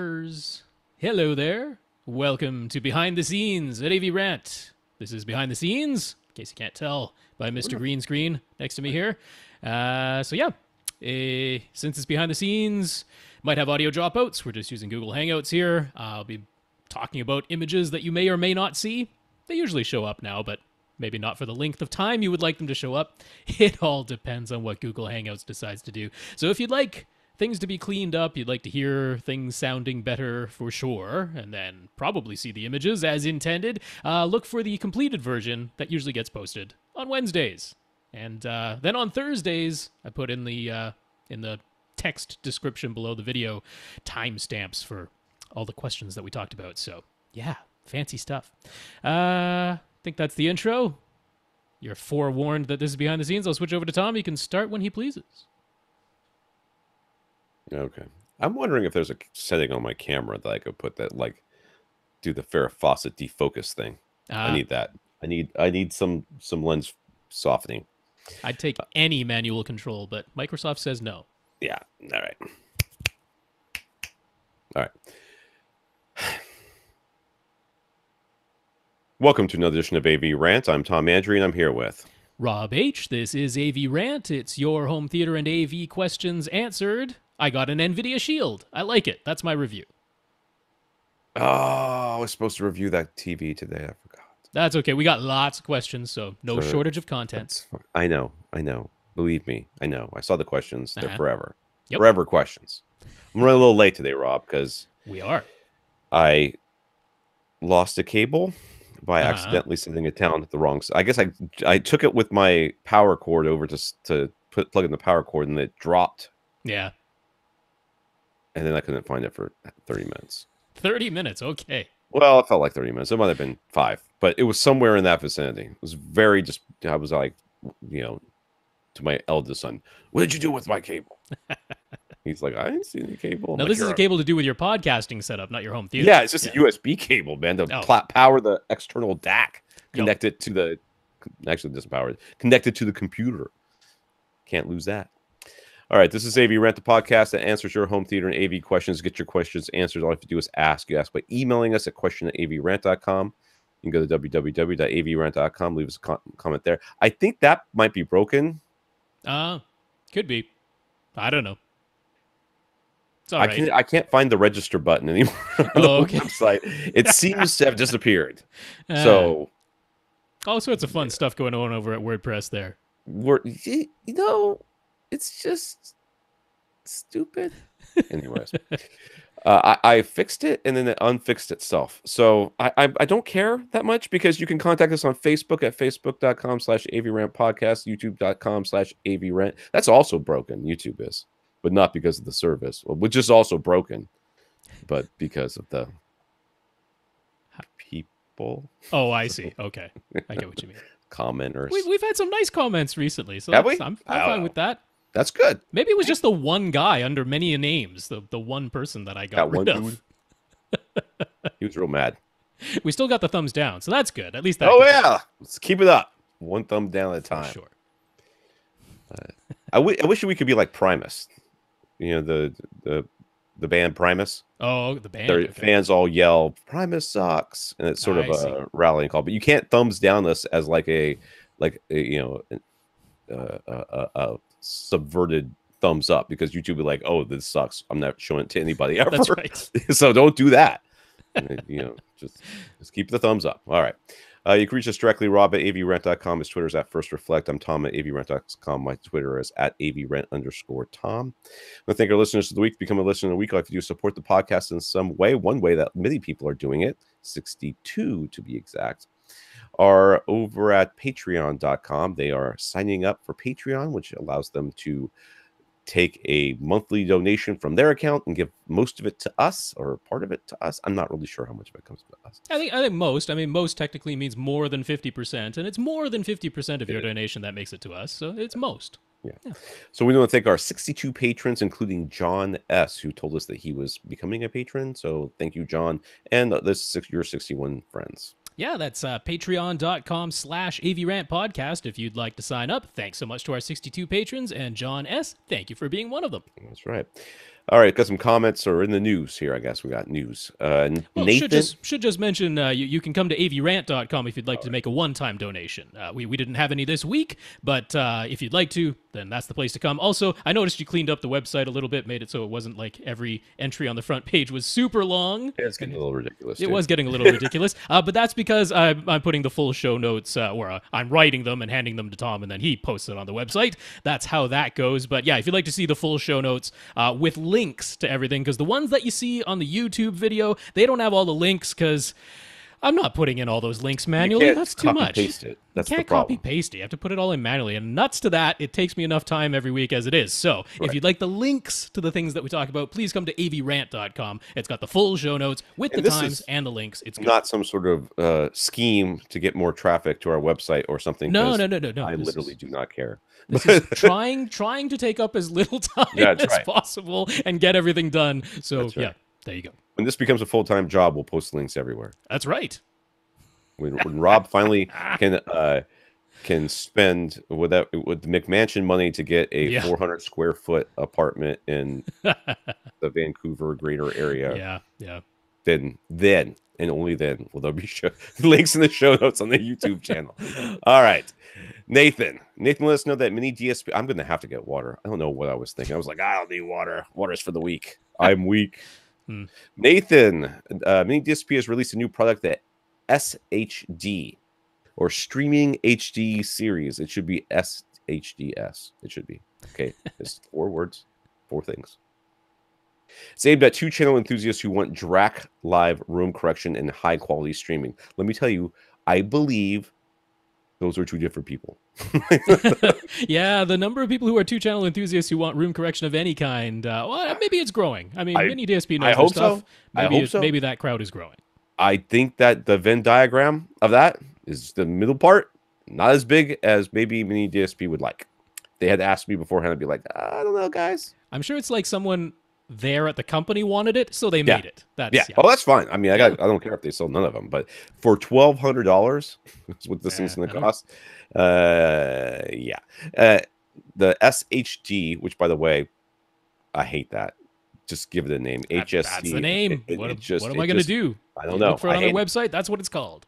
Hello there. Welcome to Behind the Scenes at AV Rant. This is Behind the Scenes, in case you can't tell by Mr. Green Screen next to me here. Since it's Behind the Scenes, might have audio dropouts. We're just using Google Hangouts here. I'll be talking about images that you may or may not see. They usually show up now, but maybe not for the length of time you would like them to show up. It all depends on what Google Hangouts decides to do. So if you'd like things to be cleaned up, you'd like to hear things sounding better for sure, and then probably see the images as intended, look for the completed version that usually gets posted on Wednesdays. And then on Thursdays, I put in the text description below the video timestamps for all the questions that we talked about. So yeah, fancy stuff. I think that's the intro. You're forewarned that this is Behind the Scenes. I'll switch over to Tom. He can start when he pleases. Okay. I'm wondering if there's a setting on my camera that I could put that, like, do the Farrah Fawcett defocus thing. I need that. I need some lens softening. I'd take any manual control, but Microsoft says no. Yeah. All right. All right. Welcome to another edition of AV Rant. I'm Tom Andry, and I'm here with Rob H. This is AV Rant. It's your home theater and AV questions answered. I got an NVIDIA Shield. I like it. That's my review. Oh, I was supposed to review that TV today. I forgot. That's okay. We got lots of questions, so no shortage of content. I know. Believe me, I know. I saw the questions. They're forever. Yep. Forever questions. I'm running a little late today, Rob, because I lost a cable by accidentally setting it down at the wrong side. I guess I took it with my power cord over to plug in the power cord, and it dropped. Yeah. And then I couldn't find it for 30 minutes. 30 minutes, okay. Well, it felt like 30 minutes. It might have been 5, but it was somewhere in that vicinity. It was very I was like, to my eldest son, what did you do with my cable? He's like, I didn't see any cable. Now, this is a cable to do with your podcasting setup, not your home theater. Yeah, it's just a USB cable, man, to power the external DAC. Connect it to the... Actually, it doesn't power it. Connect it to the computer. Can't lose that. All right, this is AV Rant, the podcast that answers your home theater and AV questions. Get your questions answered. All you have to do is ask. You ask by emailing us at question@avrant.com. You can go to www.avrant.com. Leave us a comment there. I think that might be broken. Could be. I don't know. It's all right. I can't find the register button anymore on the website. It seems to have disappeared. So all sorts of fun stuff going on over at WordPress there. It's just stupid. Anyways, I fixed it and then it unfixed itself. So I don't care that much because you can contact us on Facebook at facebook.com/AVRant podcast, youtube.com/AVRant. That's also broken. YouTube is, but not because of the service, which is also broken, but because of the people. Oh, I see. Okay. I get what you mean. Commenters. We've had some nice comments recently, so I'm fine with that. That's good. Maybe it was just the one guy under many names, the one person that I got rid of. He was real mad. We still got the thumbs down, so that's good. At least that. Let's keep it up. One thumb down at a time. Sure. I wish we could be like Primus. The band Primus. Oh, the band. Their fans all yell, "Primus sucks," and it's sort of a rallying call. But you can't thumbs down this as like a subverted thumbs up because YouTube be like, "Oh, this sucks. I'm not showing it to anybody ever." That's right. So don't do that. Just keep the thumbs up. All right. You can reach us directly, Rob at avrant.com. His Twitter is at First Reflect. I'm Tom at avrant.com. My Twitter is at avrant_Tom. I want to thank our listeners of the week. Become a listener of the week. All you have to do is support the podcast in some way. One way that many people are doing it, 62 to be exact, are over at patreon.com. They are signing up for Patreon, which allows them to take a monthly donation from their account and give most of it to us or part of it to us. I'm not really sure how much of it comes to us. I think most. I mean, most technically means more than 50%, and it's more than 50% of your donation that makes it to us. So it's most. Yeah. So we want to thank our 62 patrons, including John S., who told us that he was becoming a patron. So thank you, John, and your 61 friends. Yeah, that's patreon.com/AVRant podcast if you'd like to sign up. Thanks so much to our 62 patrons, and John S., thank you for being one of them. That's right. All right, got some comments or in the news here. I guess we got news. Well, Nathan, should just mention you can come to avrant.com if you'd like to make a one-time donation. We didn't have any this week, but if you'd like to, then that's the place to come. Also, I noticed you cleaned up the website a little bit, made it so it wasn't like every entry on the front page was super long. it's getting a little ridiculous. It was getting a little ridiculous, but that's because I'm putting the full show notes where I'm writing them and handing them to Tom, and then he posts it on the website. That's how that goes. But yeah, if you'd like to see the full show notes with links to everything, because the ones that you see on the YouTube video, they don't have all the links because I'm not putting in all those links manually. That's too much. Paste it. That's you can't the problem. copy paste it. You have to put it all in manually. And nuts to that, it takes me enough time every week as it is. So if you'd like the links to the things that we talk about, please come to avrant.com. It's got the full show notes with the times and the links. It's good. Not some sort of scheme to get more traffic to our website or something. No. I literally do not care. This is trying to take up as little time as possible and get everything done. So yeah, there you go. When this becomes a full-time job, we'll post links everywhere. That's right. When Rob finally can spend with the McMansion money to get a 400 square foot apartment in the Vancouver greater area. Yeah. Then and only then will there be links in the show notes on the YouTube channel. All right. Nathan, let us know that mini DSP. I'm going to have to get water. I don't know what I was thinking. I was like, I don't need water. Water's for the weak. I'm weak. Nathan, mini DSP has released a new product, that SHD or Streaming HD Series. It should be SHDS. It should be. Okay. It's 4 words, 4 things. It's aimed at 2-channel enthusiasts who want DRAC live room correction and high quality streaming. Let me tell you, I believe those are 2 different people. Yeah, the number of people who are 2-channel enthusiasts who want room correction of any kind, well, maybe it's growing. I mean, mini DSP knows their stuff. Maybe that crowd is growing. I think that the Venn diagram of that is the middle part, not as big as maybe mini DSP would like. They had asked me beforehand, I'd be like, I don't know, guys. I'm sure it's like someone there at the company wanted it, so they made it. Oh, that's fine. I mean, I don't care if they sold none of them, but for $1,200, that's what this thing's going to cost. The SHD, which by the way, I hate that. Just give it a name. HSC. That's the name. What am I going to do? I don't know. Look for it on their website. That's what it's called.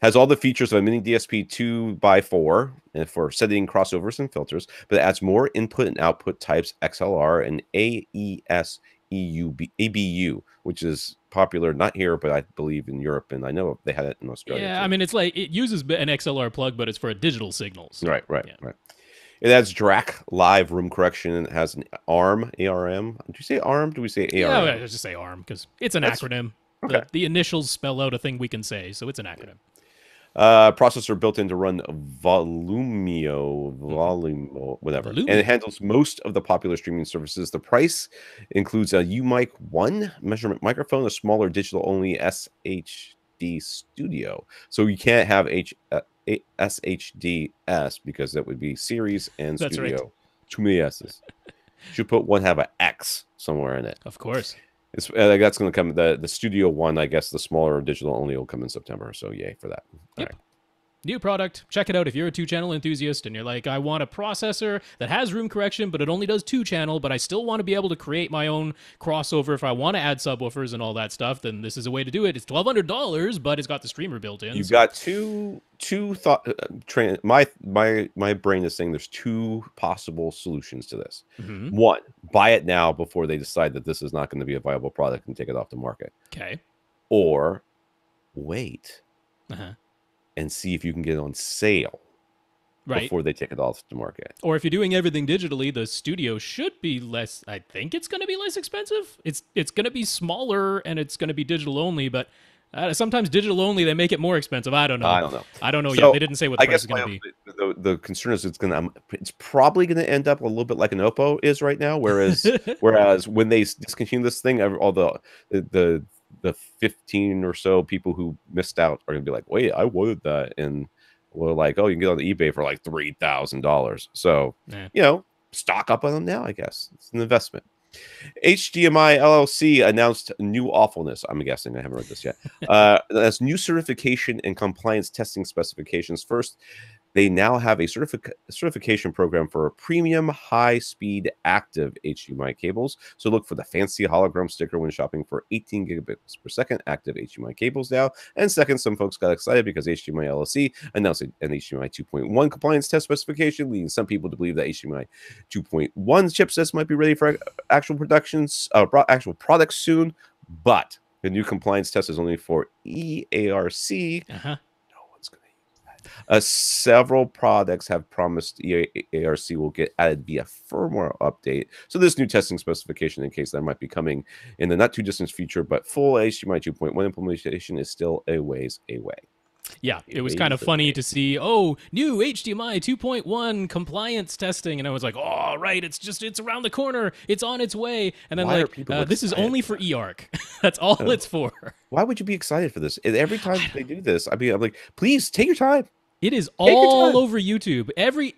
Has all the features of a mini DSP 2x4 and for setting crossovers and filters, but it adds more input and output types, XLR and AES ABU, which is popular not here, but I believe in Europe, and I know they had it in Australia. Yeah, too. I mean, it's like it uses an XLR plug, but it's for a digital signal. So, right. It adds DRAC live room correction, and it has an ARM. Do you say ARM? Do we say ARM? Yeah, let's just say ARM because it's an acronym. Okay. The initials spell out a thing we can say, so it's an acronym. Processor built in to run Volumio, whatever. And it handles most of the popular streaming services. The price includes a UMic 1 measurement microphone, a smaller digital-only SHD Studio. So you can't have SHDS because that would be series and That's studio. Right. Too many S's. Should have an X somewhere in it. Of course. It's that's going to come. The Studio 1, I guess, the smaller digital only will come in September. So yay for that. Yep. All right. New product. Check it out if you're a 2-channel enthusiast and you're like, I want a processor that has room correction, but it only does 2-channel, but I still want to be able to create my own crossover if I want to add subwoofers and all that stuff, then this is a way to do it. It's $1,200, but it's got the streamer built in. You've got two thought. My brain is saying there's 2 possible solutions to this. Mm-hmm. 1, buy it now before they decide that this is not going to be a viable product and take it off the market. Okay. Or wait. And see if you can get it on sale before they take it off the market. Or if you're doing everything digitally, the Studio should be less. I think it's going to be less expensive. It's going to be smaller and it's going to be digital only, but sometimes digital only they make it more expensive. I don't know. So yet. They didn't say what the price is going to be. The concern is it's probably going to end up a little bit like an Oppo is right now. Whereas when they discontinue this thing, all the 15 or so people who missed out are going to be like, wait, I wanted that. And we're like, oh, you can get on eBay for like $3,000. So, stock up on them now, I guess. It's an investment. HDMI LLC announced new awfulness. I'm guessing. I haven't read this yet. That's new certification and compliance testing specifications. First, they now have a certification program for premium high-speed active HDMI cables. So look for the fancy hologram sticker when shopping for 18 gigabits per second active HDMI cables now. And second, some folks got excited because HDMI LLC announced an HDMI 2.1 compliance test specification, leading some people to believe that HDMI 2.1 chipsets might be ready for actual actual products soon. But the new compliance test is only for EARC. Several products have promised EARC will get added via firmware update. So this new testing specification, in case that might be coming in the not too distant future, but full HDMI 2.1 implementation is still a ways away. Yeah, it was kind of funny to see, new HDMI 2.1 compliance testing. And I was like, oh, right, it's around the corner. It's on its way. And then this is only for eARC. That's all it's for. Why would you be excited for this? Every time they do this, I'm like, please take your time. It is all over YouTube. Every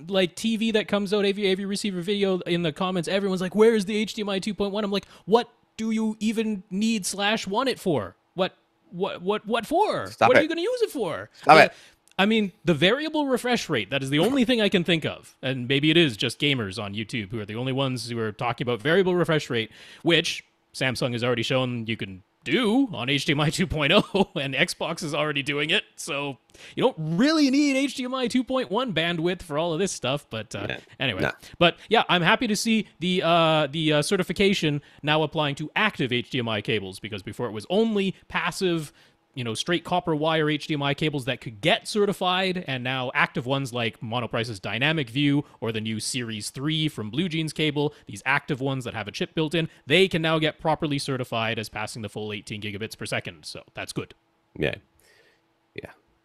like TV that comes out, AV receiver video in the comments, everyone's like, where's the HDMI 2.1? I'm like, what do you even need /want it for? What for? What are you going to use it for? Stop it. I mean, the variable refresh rate, that is the only thing I can think of. And maybe it is just gamers on YouTube who are the only ones who are talking about variable refresh rate, which Samsung has already shown you can do on HDMI 2.0, and Xbox is already doing it. So you don't really need HDMI 2.1 bandwidth for all of this stuff. But anyway, But yeah, I'm happy to see the certification now applying to active HDMI cables, because before it was only passive, straight copper wire HDMI cables that could get certified, and now active ones like Monoprice's Dynamic View or the new Series 3 from Blue Jeans Cable, these active ones that have a chip built in, they can now get properly certified as passing the full 18 gigabits per second. So that's good. Yeah.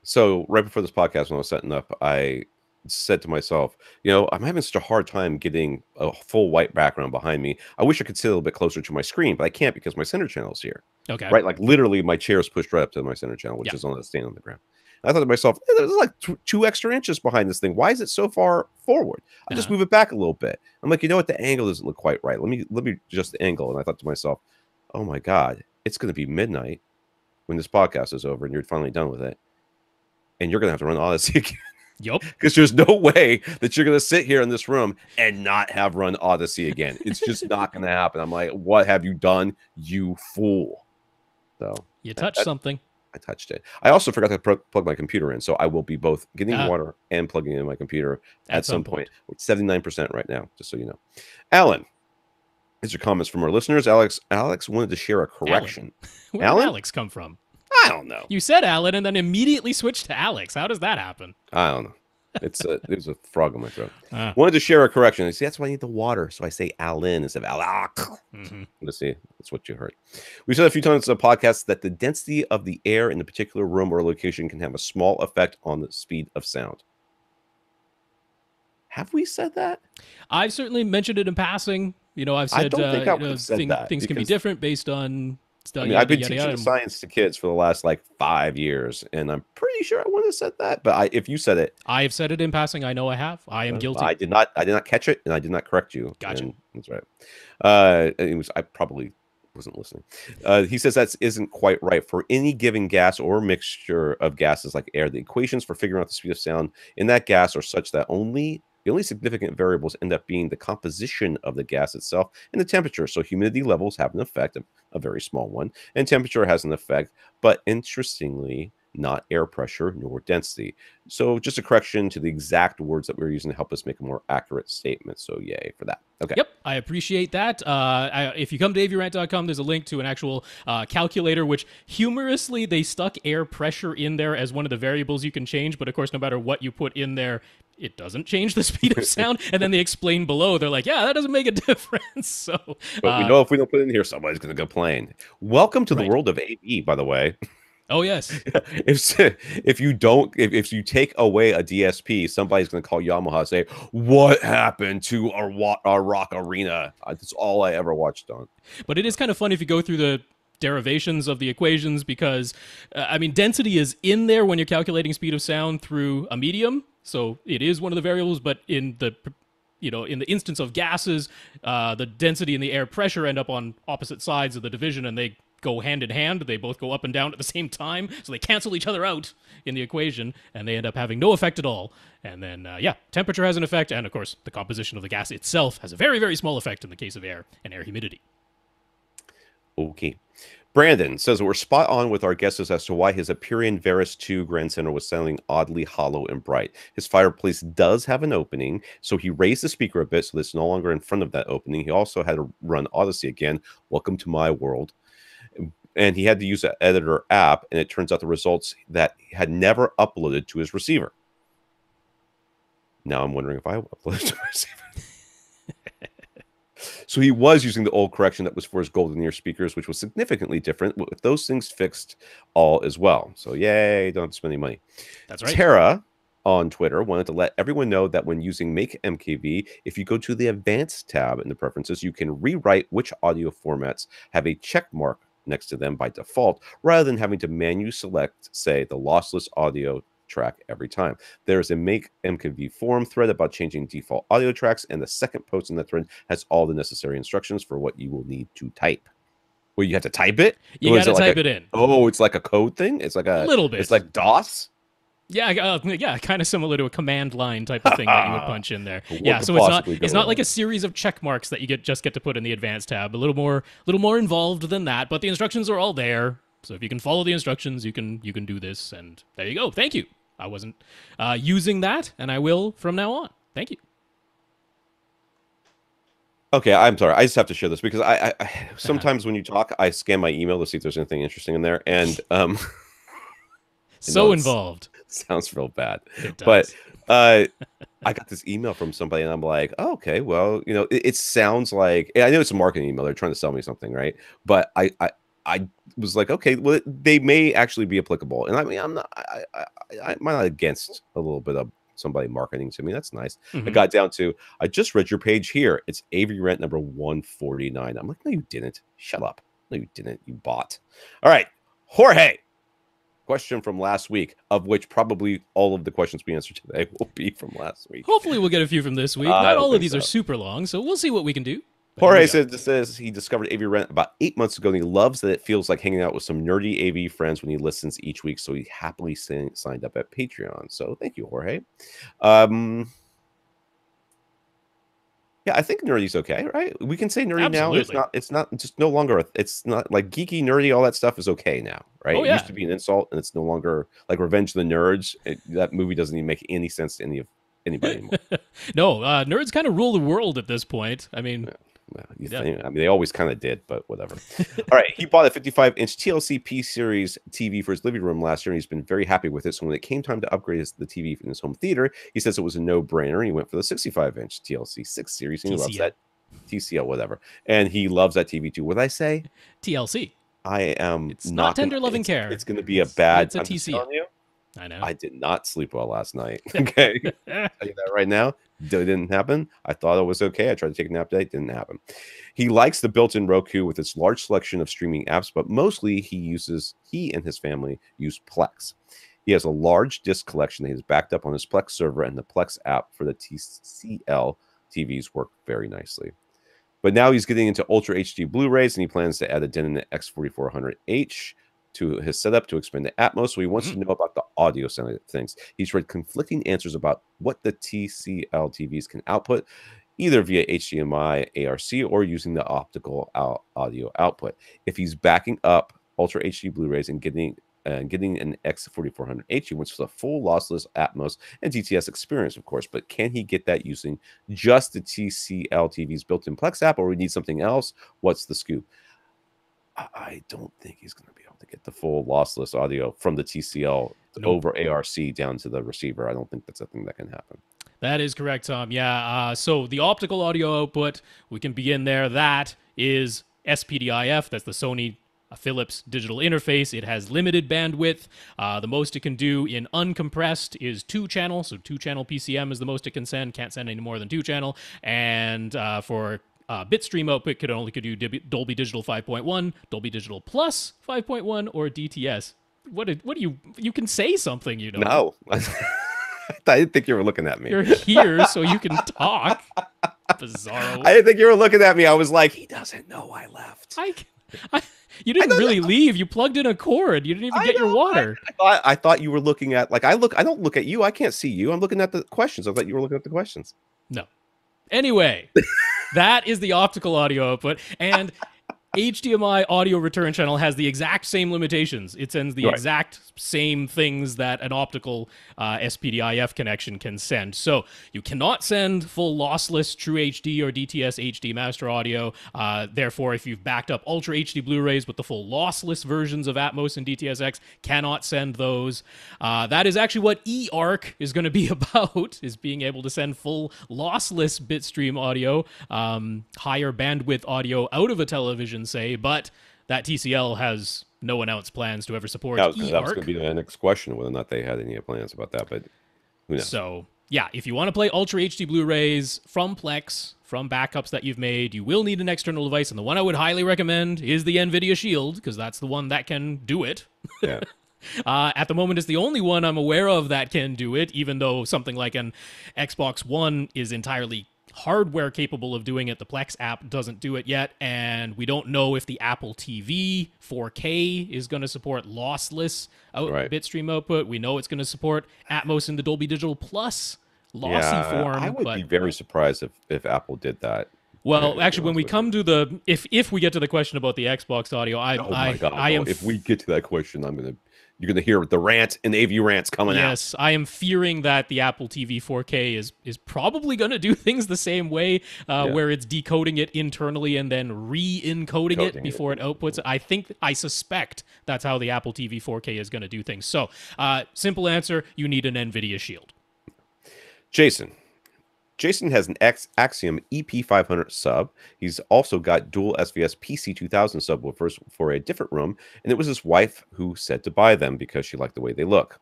So right before this podcast, when I was setting up, I said to myself, I'm having such a hard time getting a full white background behind me. I wish I could sit a little bit closer to my screen, but I can't because my center channel is here. Okay. Right? Like literally my chair is pushed right up to my center channel, which is on the stand on the ground. And I thought to myself, there's like 2 extra inches behind this thing. Why is it so far forward? I'll just move it back a little bit. I'm like, the angle doesn't look quite right. Let me adjust the angle. And I thought to myself, oh my God, it's going to be midnight when this podcast is over and you're finally done with it. And you're going to have to run Odyssey again. Yep. Because there's no way that you're going to sit here in this room and not have run Odyssey again. It's just not going to happen. I'm like, what have you done, you fool? So you touched something. I touched it. I also forgot to plug my computer in, so I will be both getting water and plugging in my computer at some point. 79% right now, just so you know. Alan, these are comments from our listeners. Alex wanted to share a correction. Where did Alex come from? I don't know. You said Alan and then immediately switched to Alex. How does that happen? I don't know. There's a frog in my throat. Wanted to share a correction. See, that's why I need the water. So I say Alan instead of Alak. Let's see. That's what you heard. We said a few times in the podcast that the density of the air in a particular room or location can have a small effect on the speed of sound. Have we said that? I've certainly mentioned it in passing. I've said, I don't think I would have said that, things can be different based on stuff. I've been teaching science to kids for the last 5 years, and I'm pretty sure I wouldn't have said that. But if you said it, I have said it in passing. I know I have. I am guilty. I did not catch it, and I did not correct you. Gotcha. That's right. I probably wasn't listening. He says that isn't quite right. For any given gas or mixture of gases like air, the equations for figuring out the speed of sound in that gas are such that the only significant variables end up being the composition of the gas itself and the temperature. So humidity levels have an effect, a very small one, and temperature has an effect, but interestingly, not air pressure nor density. So just a correction to the exact words that we're using to help us make a more accurate statement. So yay for that. Okay. Yep, I appreciate that. If you come to avrant.com, there's a link to an actual calculator, which humorously, they stuck air pressure in there as one of the variables you can change. But of course, no matter what you put in there, it doesn't change the speed of sound. And then they explain below, they're like, yeah, that doesn't make a difference. So, but we know if we don't put it in here, somebody's going to complain. Welcome to the world of AV, by the way. Oh, yes. If you take away a DSP, somebody's going to call Yamaha and say, what happened to our rock arena? That's all I ever watched on. But it is kind of fun if you go through the derivations of the equations, because, density is in there when you're calculating speed of sound through a medium. So it is one of the variables, but in the instance of gases, the density and the air pressure end up on opposite sides of the division, and they go hand in hand. They both go up and down at the same time, so they cancel each other out in the equation, and they end up having no effect at all. And then, temperature has an effect, and of course, the composition of the gas itself has a very, very small effect in the case of air and air humidity. Okay. Brandon says we're spot on with our guesses as to why his Aperion Veris 2 Grand Center was sounding oddly hollow and bright. His fireplace does have an opening, so he raised the speaker a bit so that it's no longer in front of that opening. He also had to run Odyssey again. Welcome to my world. And he had to use an editor app, and it turns out the results that had never uploaded to his receiver. Now I'm wondering if I uploaded to my receiver. So he was using the old correction that was for his golden ear speakers, which was significantly different. With those things fixed, all as well. So yay, don't have to spend any money. That's right. Tara on Twitter wanted to let everyone know that when using Make MKV, if you go to the Advanced tab in the preferences, you can rewrite which audio formats have a check mark next to them by default, rather than having to manually select, say, the lossless audio track every time. There's a Make MKV forum thread about changing default audio tracks, and the second post in that thread has all the necessary instructions for what you will need to type. Well, you have to type it? You got to type it in. Oh, it's like a code thing? It's like a little bit. It's like DOS? Yeah, kind of similar to a command line type of thing that you would punch in there. Yeah, so it's not like a series of check marks that you just get to put in the Advanced tab. A little more involved than that, but the instructions are all there. So if you can follow the instructions, you can do this, and there you go. Thank you. I wasn't using that, and I will from now on. Thank you. Okay, I'm sorry. I just have to share this because I sometimes when you talk, I scan my email to see if there's anything interesting in there, and so involved. Sounds real bad. It does. But I got this email from somebody, and I'm like, oh, okay, well, it sounds like, I know it's a marketing email. They're trying to sell me something, right? But I was like, okay, well, they may actually be applicable. And I mean, I'm not against a little bit of somebody marketing to me. That's nice. Mm-hmm. I got down to, I just read your page here. It's AVRant number 149. I'm like, no, you didn't. Shut up. No, you didn't. You bought. All right. Jorge. Question from last week, of which probably all of the questions we answer today will be from last week. Hopefully we'll get a few from this week. Not all of these are super long, so we'll see what we can do. Jorge says he discovered AV Rant about 8 months ago, and he loves that it feels like hanging out with some nerdy AV friends when he listens each week, so he happily signed up at Patreon. So thank you, Jorge. Yeah, I think nerdy's okay, right? We can say nerdy Absolutely. now. It's not just no longer. It's not like geeky, nerdy. All that stuff is okay now, right? Oh, yeah. It used to be an insult, and it's no longer like Revenge of the Nerds. That movie doesn't even make any sense to anybody anymore. No, nerds kind of rule the world at this point. I mean. Yeah. I mean, they always kind of did, but whatever. All right. He bought a 55-inch TLC P-Series TV for his living room last year, and he's been very happy with it. So when it came time to upgrade the TV in his home theater, he says it was a no-brainer, and he went for the 65-inch TLC 6 Series, and he loves that. TCL, whatever. And he loves that TV, too. What did I say? TLC. I am It's not tender loving care. It's going to be a bad... It's a TCL. I know. I did not sleep well last night. Okay. I'll tell you that right now. It didn't happen. I thought it was okay. I tried to take a nap today. It didn't happen. He likes the built-in Roku with its large selection of streaming apps, but mostly he and his family use Plex. He has a large disk collection that he's backed up on his Plex server, and the Plex app for the TCL TVs work very nicely. But now he's getting into Ultra HD Blu-rays, and he plans to add a Denon X4400H to his setup to expand the Atmos, so he wants to know about the audio side of things. He's read conflicting answers about what the TCL TVs can output, either via HDMI, ARC, or using the optical audio output. If he's backing up Ultra HD Blu-rays and getting an X4400H, he wants the full lossless Atmos and DTS experience, of course, but can he get that using just the TCL TV's built-in Plex app, or we need something else? What's the scoop? I don't think he's going to be able to get the full lossless audio from the TCL over ARC down to the receiver. I don't think that's a thing that can happen. That is correct, Tom. Yeah. So the optical audio output, we can begin there. That is SPDIF. That's the Sony Philips digital interface. It has limited bandwidth. The most it can do in uncompressed is 2-channel. So 2-channel PCM is the most it can send. Can't send any more than 2-channel. And for bitstream output could do Dolby Digital 5.1, Dolby Digital Plus 5.1, or DTS. What do you can say something, you know? No. I didn't think you were looking at me. You're here so you can talk. Bizarro. I didn't think you were looking at me. I was like, he doesn't know I left. You didn't really leave. You plugged in a cord. You didn't even get your water. I thought you were looking at, like, I don't look at you. I can't see you. I'm looking at the questions. I thought you were looking at the questions. No. Anyway, that is the optical audio output. And HDMI audio return channel has the exact same limitations. It sends the exact same things that an optical SPDIF connection can send. So you cannot send full lossless True HD or DTS HD master audio. Therefore, if you've backed up Ultra HD Blu-rays with the full lossless versions of Atmos and DTS:X, cannot send those. That is actually what eARC is going to be about, is being able to send full lossless bitstream audio, higher bandwidth audio out of a television, say, but that TCL has no announced plans to ever support eARC. That was going to be the next question, whether or not they had any plans about that, but who knows? So, yeah, if you want to play Ultra HD Blu-rays from Plex, from backups that you've made, you will need an external device, and the one I would highly recommend is the NVIDIA Shield, because that's the one that can do it. Yeah. At the moment, it's the only one I'm aware of that can do it, even though something like an Xbox One is entirely hardware capable of doing it. The Plex app doesn't do it yet, and we don't know if the Apple TV 4K is going to support lossless bitstream output. We know it's going to support Atmos in the Dolby Digital Plus lossy form. I would be very surprised if Apple did that. Well, actually, when we come to the if we get to the question about the Xbox audio, if we get to that question, you're gonna hear the rant and AV rants coming out. Yes, I am fearing that the Apple TV 4K is probably going to do things the same way, where it's decoding it internally and then re-encoding it before it outputs it. I suspect that's how the Apple TV 4K is going to do things. So, simple answer, you need an NVIDIA Shield. Jason has an Axiom EP500 sub. He's also got dual SVS PC2000 subwoofers for a different room, and it was his wife who said to buy them because she liked the way they look.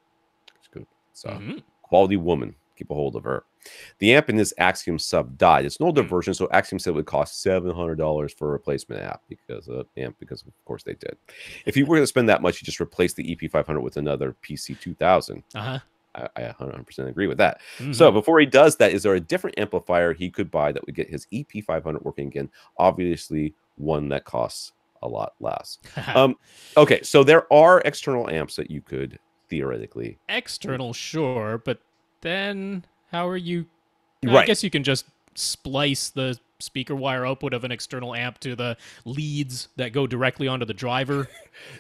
It's good. So, quality woman. Keep a hold of her. The amp in this Axiom sub died. It's an older version, so Axiom said it would cost $700 for a replacement because of course they did. If you were going to spend that much, you just replace the EP500 with another PC2000. I 100% agree with that. So before he does that, is there a different amplifier he could buy that would get his EP500 working again? Obviously, one that costs a lot less. Okay, so there are external amps that you could theoretically... External, sure, but then how are you... I guess you can just splice the speaker wire output of an external amp to the leads that go directly onto the driver.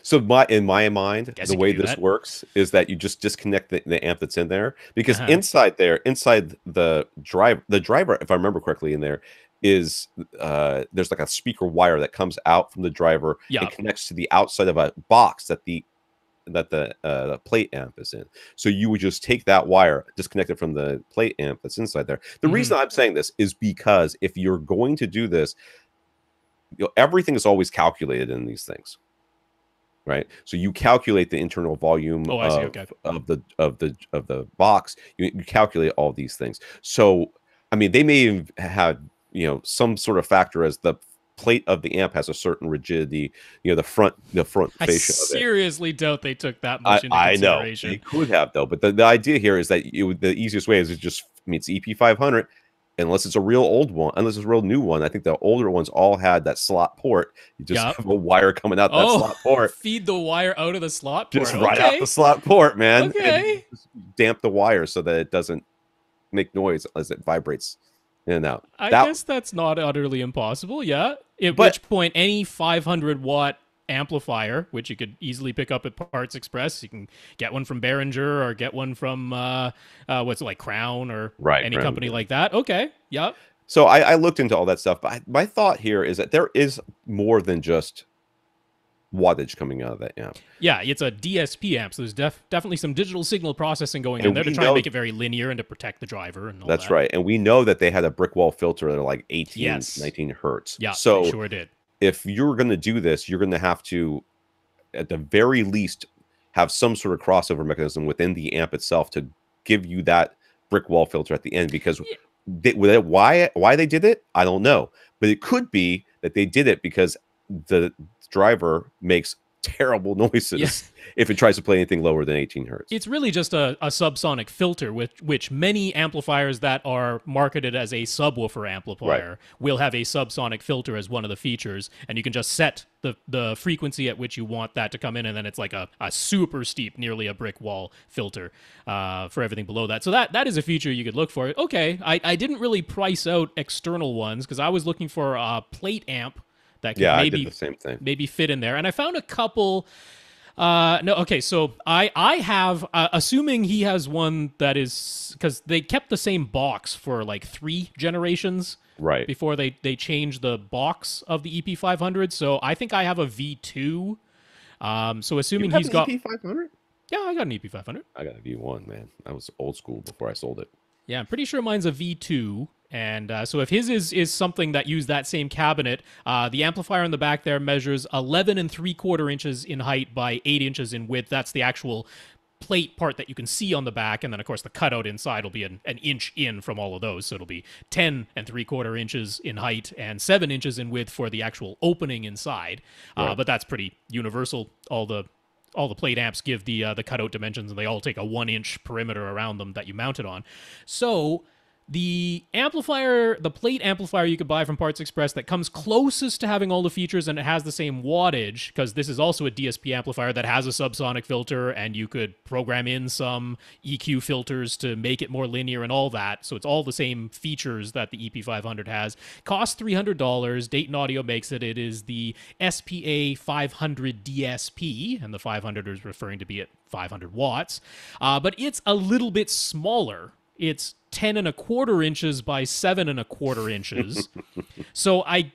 So in my mind, the way this works is that you just disconnect the amp that's in there, because inside the driver, if I remember correctly, in there is there's like a speaker wire that comes out from the driver and connects to the outside of a box that the plate amp is in. So you would just take that wire, disconnect it from the plate amp that's inside there. The reason I'm saying this is because if you're going to do this, everything is always calculated in these things, right? So you calculate the internal volume of the box. You calculate all these things. So I mean, they may have had some sort of factor as the plate of the amp has a certain rigidity, the front fascia of it. I seriously doubt they took that much into consideration. I know they could have, though, but the idea here is that the easiest way is it's EP500, unless it's a real old one, unless it's a real new one. I think the older ones all had that slot port. You just have a wire coming out that slot port. Feed the wire out of the slot port. Just right out the slot port, man. Okay. Damp the wire so that it doesn't make noise as it vibrates in and out. I guess that's not utterly impossible, yeah. At which point, any 500-watt amplifier, which you could easily pick up at Parts Express, you can get one from Behringer or get one from, Crown or any company like that. Okay, yeah. So I looked into all that stuff, but my thought here is that there is more than just wattage coming out of that amp. Yeah, it's a DSP amp, so there's definitely some digital signal processing going on there to try and make it very linear and to protect the driver and all that. That's right. And we know that they had a brick wall filter that are like 19 hertz. Yeah, so they sure did. If you're going to do this, you're going to have to, at the very least, have some sort of crossover mechanism within the amp itself to give you that brick wall filter at the end, because why they did it, I don't know. But it could be that they did it because the driver makes terrible noises if it tries to play anything lower than 18 hertz. It's really just a subsonic filter, which many amplifiers that are marketed as a subwoofer amplifier will have a subsonic filter as one of the features, and you can just set the frequency at which you want that to come in, and then it's like a super steep, nearly a brick wall filter for everything below that. So that is a feature you could look for. Okay, I didn't really price out external ones because I was looking for a plate amp that could I did the same thing. Maybe fit in there. And I found a couple. No, okay, so I have, assuming he has one that is, because they kept the same box for like 3 generations before they changed the box of the EP500. So I think I have a V2. So assuming he's got EP500? Yeah, I got an EP500. I got a V1, man. I was old school before I sold it. Yeah, I'm pretty sure mine's a V2. And so if his is something that used that same cabinet, the amplifier in the back there measures 11 3/4 inches in height by 8 inches in width. That's the actual plate part that you can see on the back. And then, of course, the cutout inside will be an inch in from all of those. So it'll be 10 3/4 inches in height and 7 inches in width for the actual opening inside. But that's pretty universal. All the plate amps give the cutout dimensions, and they all take a 1-inch perimeter around them that you mount it on. So the plate amplifier you could buy from Parts Express that comes closest to having all the features and it has the same wattage, because this is also a DSP amplifier that has a subsonic filter, and you could program in some EQ filters to make it more linear and all that. So it's all the same features that the EP500 has. Costs $300. Dayton Audio makes it. It is the SPA 500 DSP, and the 500 is referring to be at 500 watts. But it's a little bit smaller. It's 10 1/4 inches by 7 1/4 inches. So I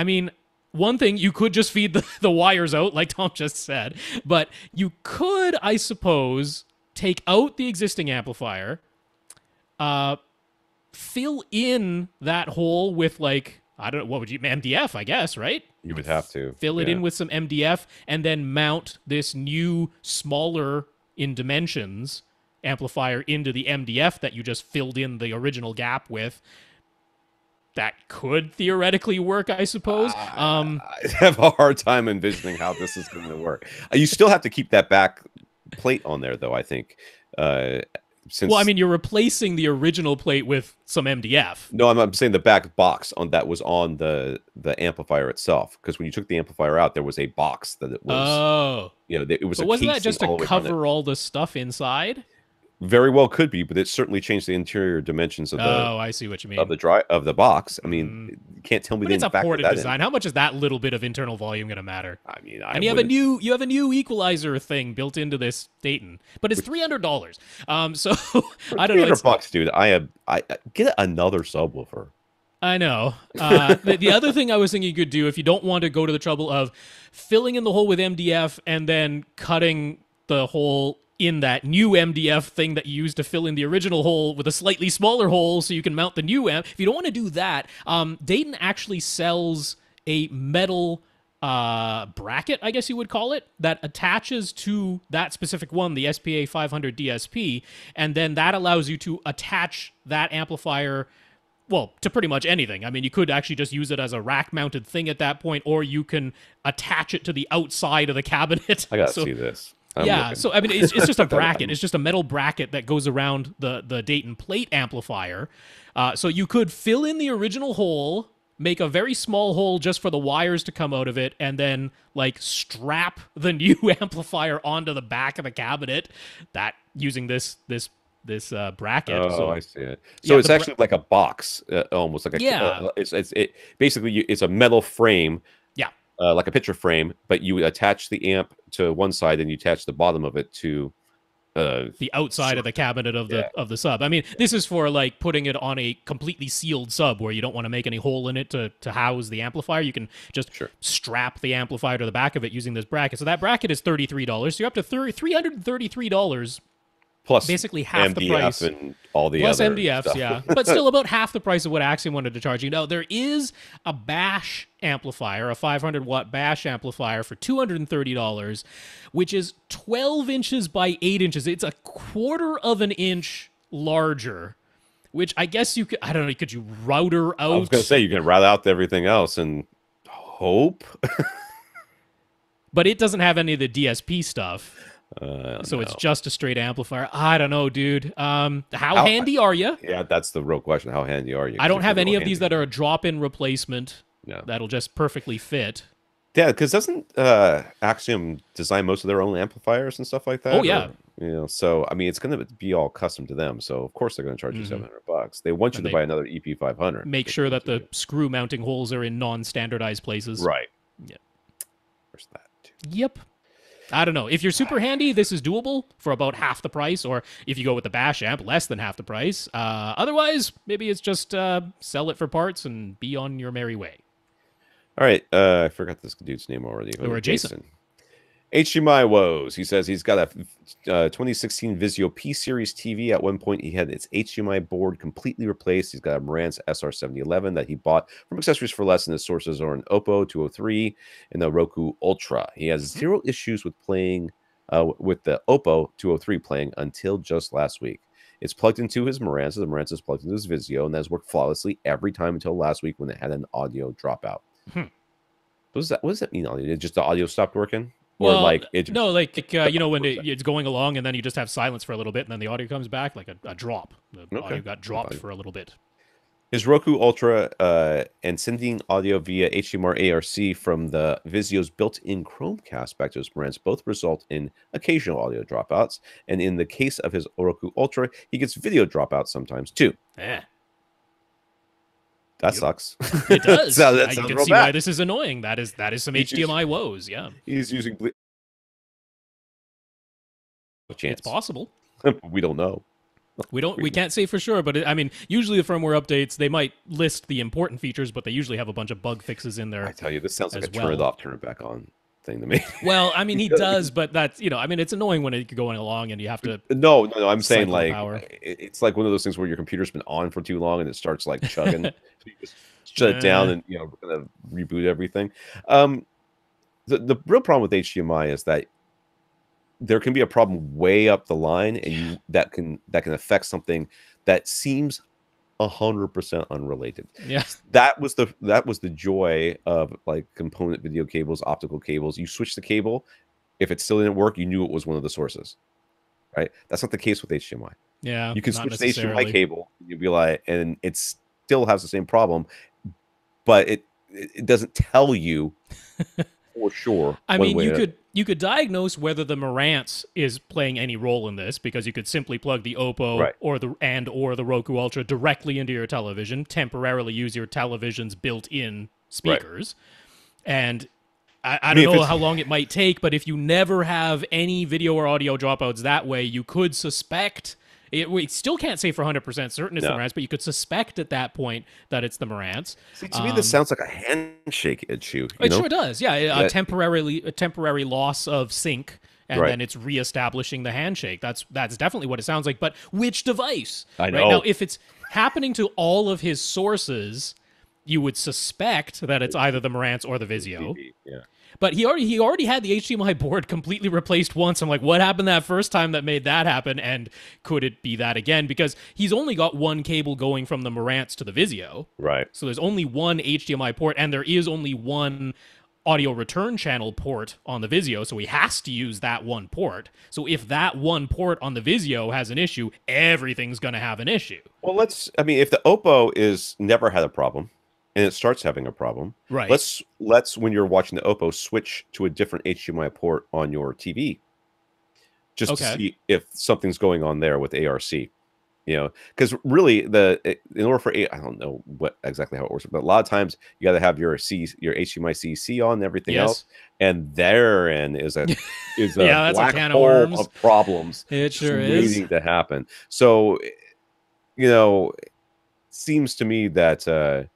mean, one thing, you could just feed the wires out, like Tom just said, but you could, I suppose, take out the existing amplifier, fill in that hole with, like, I don't know, what would you, MDF, I guess, right? You would have to. Fill it in with some MDF, and then mount this new, smaller in dimensions amplifier into the MDF that you just filled in the original gap with. That could theoretically work, I suppose. I have a hard time envisioning how this is going to work. You still have to keep that back plate on there, though, I think. Well, I mean, you're replacing the original plate with some MDF. No, I'm saying the back box that was on the amplifier itself. Because when you took the amplifier out, there was a box that it was. Oh, it was. But wasn't that just to cover all the stuff inside? Very well could be, but it certainly changed the interior dimensions of the. Oh, I see what you mean. Of the box. I mean, you can't tell me it's a ported design. How much is that little bit of internal volume going to matter? I mean, and you have a new equalizer thing built into this Dayton, but it's $300. So I don't know. $300, dude. I get another subwoofer. I know. The other thing I was thinking you could do, if you don't want to go to the trouble of filling in the hole with MDF and then cutting the hole in that new MDF thing that you used to fill in the original hole with a slightly smaller hole so you can mount the new amp. If you don't want to do that, Dayton actually sells a metal bracket, I guess you would call it, that attaches to that specific one, the SPA 500 DSP, and then that allows you to attach that amplifier, well, to pretty much anything. I mean, you could actually just use it as a rack-mounted thing at that point, or you can attach it to the outside of the cabinet. I gotta see this. So I mean, it's just a bracket. It's just a metal bracket that goes around the Dayton plate amplifier. So you could fill in the original hole, make a very small hole just for the wires to come out of it, and then like strap the new amplifier onto the back of the cabinet. That using this bracket. Oh, so, I see it. So it's actually like a box, almost like a. It basically it's a metal frame. Like a picture frame, but you attach the amp to one side and you attach the bottom of it to the outside of the cabinet of the sub. I mean, this is for like putting it on a completely sealed sub where you don't want to make any hole in it to house the amplifier. You can just strap the amplifier to the back of it using this bracket. So that bracket is $33. So you're up to $333. Plus basically half MDF the price. And all the plus other MDFs, stuff. yeah. But still about half the price of what Axiom wanted to charge you. Now, there is a bash amplifier, a 500-watt bash amplifier for $230, which is 12 inches by 8 inches. It's a 1/4 of an inch larger, which I guess you could, I don't know, could you router out? I was going to say, you can route out everything else and hope. But it doesn't have any of the DSP stuff. So it's just a straight amplifier. I don't know, dude. How handy are you? Yeah, that's the real question. How handy are you? I don't have any of these that are a drop-in replacement. No. That'll just perfectly fit. Yeah, because doesn't Axiom design most of their own amplifiers and stuff like that? Oh, yeah. Or, so I mean, it's going to be all custom to them. So of course they're going to charge you $700. They want you to buy another EP500. Make sure that the screw mounting holes are in non-standardized places. Right. Yeah. There's that too. Yep. I don't know. If you're super handy, this is doable for about half the price, or if you go with the bash amp, less than half the price. Otherwise, maybe it's just sell it for parts and be on your merry way. All right. I forgot this dude's name already. Or Jason. HDMI woes. He says he's got a 2016 Vizio P-Series TV. At one point, he had its HDMI board completely replaced. He's got a Marantz SR7011 that he bought from Accessories for Less, and his sources are an Oppo 203 and the Roku Ultra. He has zero issues with playing with the Oppo 203 playing until just last week. It's plugged into his Marantz. The Marantz is plugged into his Vizio, and that has worked flawlessly every time until last week when it had an audio dropout. What does that mean? Audio? Just the audio stopped working? Or well, like it no, like you know, when it's going along and then you just have silence for a little bit and then the audio comes back, like a drop. The audio got dropped for a little bit. His Roku Ultra and sending audio via HDMI ARC from the Vizio's built-in Chromecast back to his Marantz both result in occasional audio dropouts. And in the case of his Roku Ultra, he gets video dropouts sometimes too. That sucks. It does. That you can real see bad. why this is annoying. That is some HDMI woes. Yeah, he's using. It's possible. We don't know. We can't say for sure, but I mean, usually the firmware updates they might list the important features, but they usually have a bunch of bug fixes in there. I tell you, this sounds like a turn it off, turn it back on thing to me. Well, I mean, he does, but that's I mean, it's annoying when it's going along and you have to. No. I'm saying like it's like one of those things where your computer's been on for too long and it starts like chugging. So you just shut it down and kind of reboot everything. The real problem with HDMI is that there can be a problem way up the line, and that can affect something that seems 100% unrelated. Yeah, that was the joy of like component video cables, optical cables. You switch the cable, if it still didn't work, you knew it was one of the sources, right? That's not the case with HDMI. Yeah, you can switch the HDMI cable, you'd be like, and it still has the same problem, but it doesn't tell you for sure. I mean, you could diagnose whether the Marantz is playing any role in this, because you could simply plug the Oppo or the Roku Ultra directly into your television, temporarily use your television's built-in speakers, and I don't know how long it might take, but if you never have any video or audio dropouts that way, you could suspect. We still can't say for 100% certain it's the Marantz, but you could suspect at that point that it's the Marantz. See, to me, this sounds like a handshake issue. It sure does. Yeah, a temporary loss of sync, and then it's reestablishing the handshake. That's definitely what it sounds like. But which device? I know. Right now, if it's happening to all of his sources, you would suspect that it's either the Marantz or the Vizio. Yeah. But he already had the HDMI board completely replaced once. I'm like, what happened that first time that made that happen? And could it be that again? Because he's only got one cable going from the Marantz to the Vizio. Right. So there's only one HDMI port, and there is only one audio return channel port on the Vizio, so he has to use that one port. So if that one port on the Vizio has an issue, everything's going to have an issue. Well, if the Oppo is never had a problem, and it starts having a problem, right? Let's when you're watching the Oppo, switch to a different HDMI port on your TV, just to see if something's going on there with ARC. Because really, in order for I don't know exactly how it works, but a lot of times you got to have your HDMI CC on and everything else, and therein is a that's black a can hole of problems. It sure waiting to happen. So, seems to me that.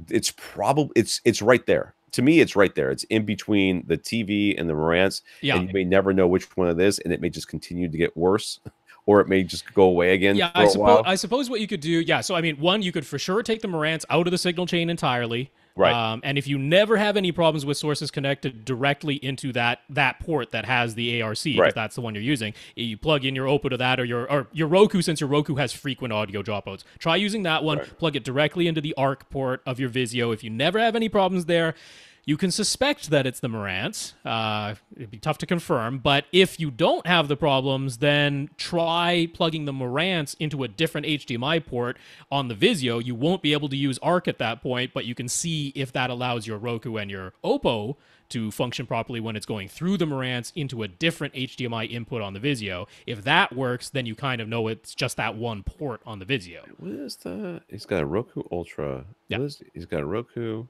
It's right there. To me, it's right there. It's in between the TV and the Marantz, and you may never know which one it is, and it may just continue to get worse, or it may just go away again. Yeah, I suppose what you could do. Yeah, so I mean, one, you could for sure take the Marantz out of the signal chain entirely. Right. And if you never have any problems with sources connected directly into that port that has the ARC, because that's the one you're using, you plug in your Oppo to that, or your Roku, since your Roku has frequent audio dropouts. Try using that one, plug it directly into the ARC port of your Vizio. If you never have any problems there, You can suspect that it's the Marantz. It'd be tough to confirm, but if you don't have the problems, then try plugging the Marantz into a different HDMI port on the Vizio. You won't be able to use ARC at that point, but you can see if that allows your Roku and your Oppo to function properly when it's going through the Marantz into a different HDMI input on the Vizio. If that works, then you kind of know it's just that one port on the Vizio. What is the? He's got a Roku Ultra. Yeah. He's got a Roku.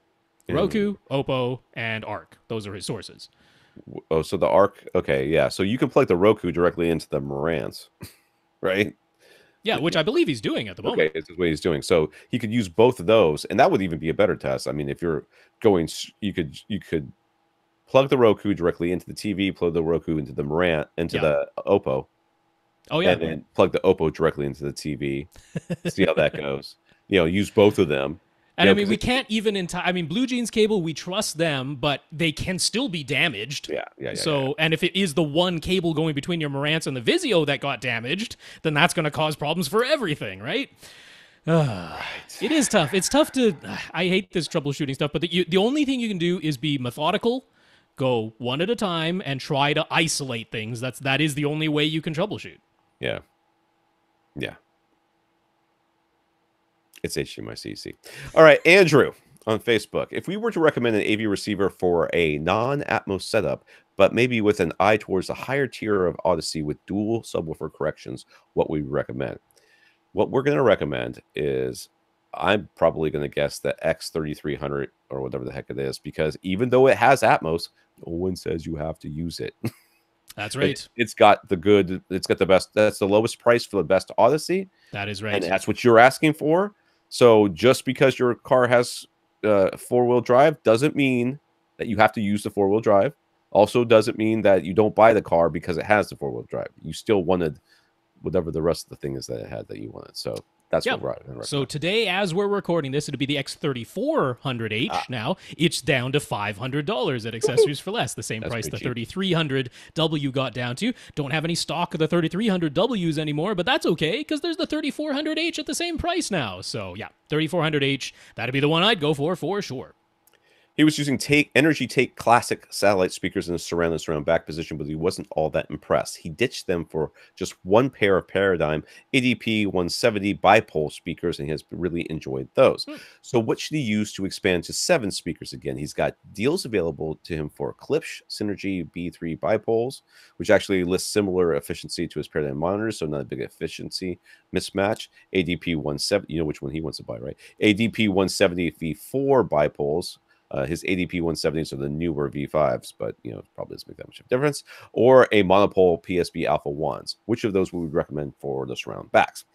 Roku, Oppo, and ARC. Those are his sources. Oh, so the ARC. Okay, yeah. So you can plug the Roku directly into the Marantz, right? Yeah, which I believe he's doing at the moment. Okay, it's what he's doing. So he could use both of those, and that would even be a better test. I mean, if you're going, you could plug the Roku directly into the TV, plug the Roku into the Marantz, into the Oppo. Oh yeah, and then plug the Oppo directly into the TV. See how that goes. Use both of them. And I mean, we can't even Blue Jeans cable, we trust them, but they can still be damaged. Yeah. So, and if it is the one cable going between your Marantz and the Vizio that got damaged, then that's going to cause problems for everything, right? Right. It is tough. It's tough to. I hate this troubleshooting stuff, but the only thing you can do is be methodical, go one at a time, and try to isolate things. That is the only way you can troubleshoot. Yeah. It's HDMI CC. All right, Andrew on Facebook. If we were to recommend an AV receiver for a non-Atmos setup, but maybe with an eye towards a higher tier of Odyssey with dual subwoofer corrections, what would we recommend? What we're going to recommend is, I'm probably going to guess the X3300 or whatever the heck it is, because even though it has Atmos, no one says you have to use it. That's right. It's got the best. That's the lowest price for the best Odyssey. That is right. And that's what you're asking for. So just because your car has four-wheel drive doesn't mean that you have to use the four-wheel drive. Also doesn't mean that you don't buy the car because it has the four-wheel drive. You still wanted whatever the rest of the thing is that it had that you wanted. So that's what we're going to recommend. So today, as we're recording this, it'll be the X3400H now. It's down to $500 at Accessories for Less, the same price the 3300W got down to. Don't have any stock of the 3300Ws anymore, but that's okay, because there's the 3400H at the same price now. So yeah, 3400H, that'd be the one I'd go for sure. He was using Energy Take classic satellite speakers in a surround back position, but he wasn't all that impressed. He ditched them for just one pair of Paradigm ADP 170 bipole speakers, and he has really enjoyed those. So what should he use to expand to 7 speakers again? He's got deals available to him for Klipsch Synergy B3 bipoles, which actually lists similar efficiency to his Paradigm monitors, so not a big efficiency mismatch. ADP 170, you know which one he wants to buy, right? ADP 170 V4 bipoles. His ADP 170s are the newer V5s, but probably doesn't make that much of a difference. Or a monopole PSB Alpha 1s. Which of those would we recommend for the surround backs?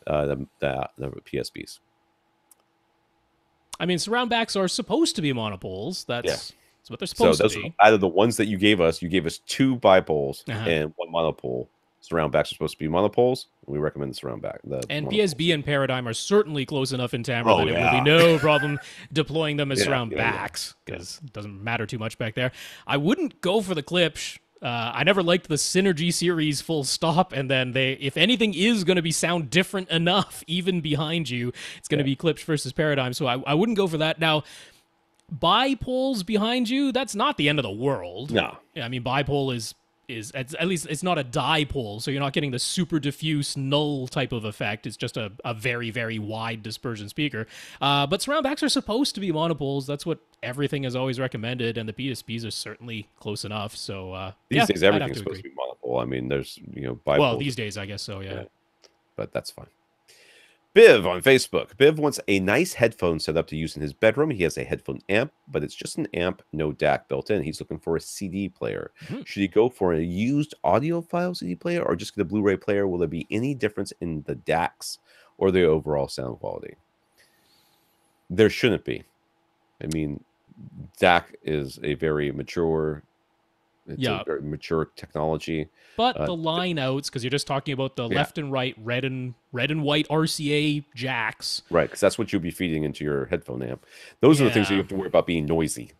The PSBs. I mean, surround backs are supposed to be monopoles. That's what they're supposed to be. Out of the ones that you gave us 2 bipoles and 1 monopole. Surround backs are supposed to be monopoles. We recommend the surround back. And PSB and Paradigm are certainly close enough in timbre that it will be no problem deploying them as surround backs, because it doesn't matter too much back there. I wouldn't go for the Klipsch. I never liked the Synergy series full stop, and then if anything is going to be sound different enough, even behind you, it's going to be Klipsch versus Paradigm, so I wouldn't go for that. Now, bipoles behind you, that's not the end of the world. No. I mean, bipole is at least it's not a dipole, so you're not getting the super diffuse null type of effect. It's just a very, very wide dispersion speaker. But surround backs are supposed to be monopoles. That's what everything has always recommended, and the PSBs are certainly close enough. So these days everything's supposed to be monopole. I mean, there's bipoles. Well, these days I guess so. Yeah. But that's fine. Biv on Facebook. Biv wants a nice headphone set up to use in his bedroom. He has a headphone amp, but it's just an amp, no DAC built in. He's looking for a CD player. Should he go for a used audiophile CD player or just get a Blu-ray player? Will there be any difference in the DACs or the overall sound quality? There shouldn't be. I mean, DAC is a very mature... It's a very mature technology. But the line outs, because you're just talking about the left and right red and white RCA jacks. Right, because that's what you'll be feeding into your headphone amp. Those are the things that you have to worry about being noisy.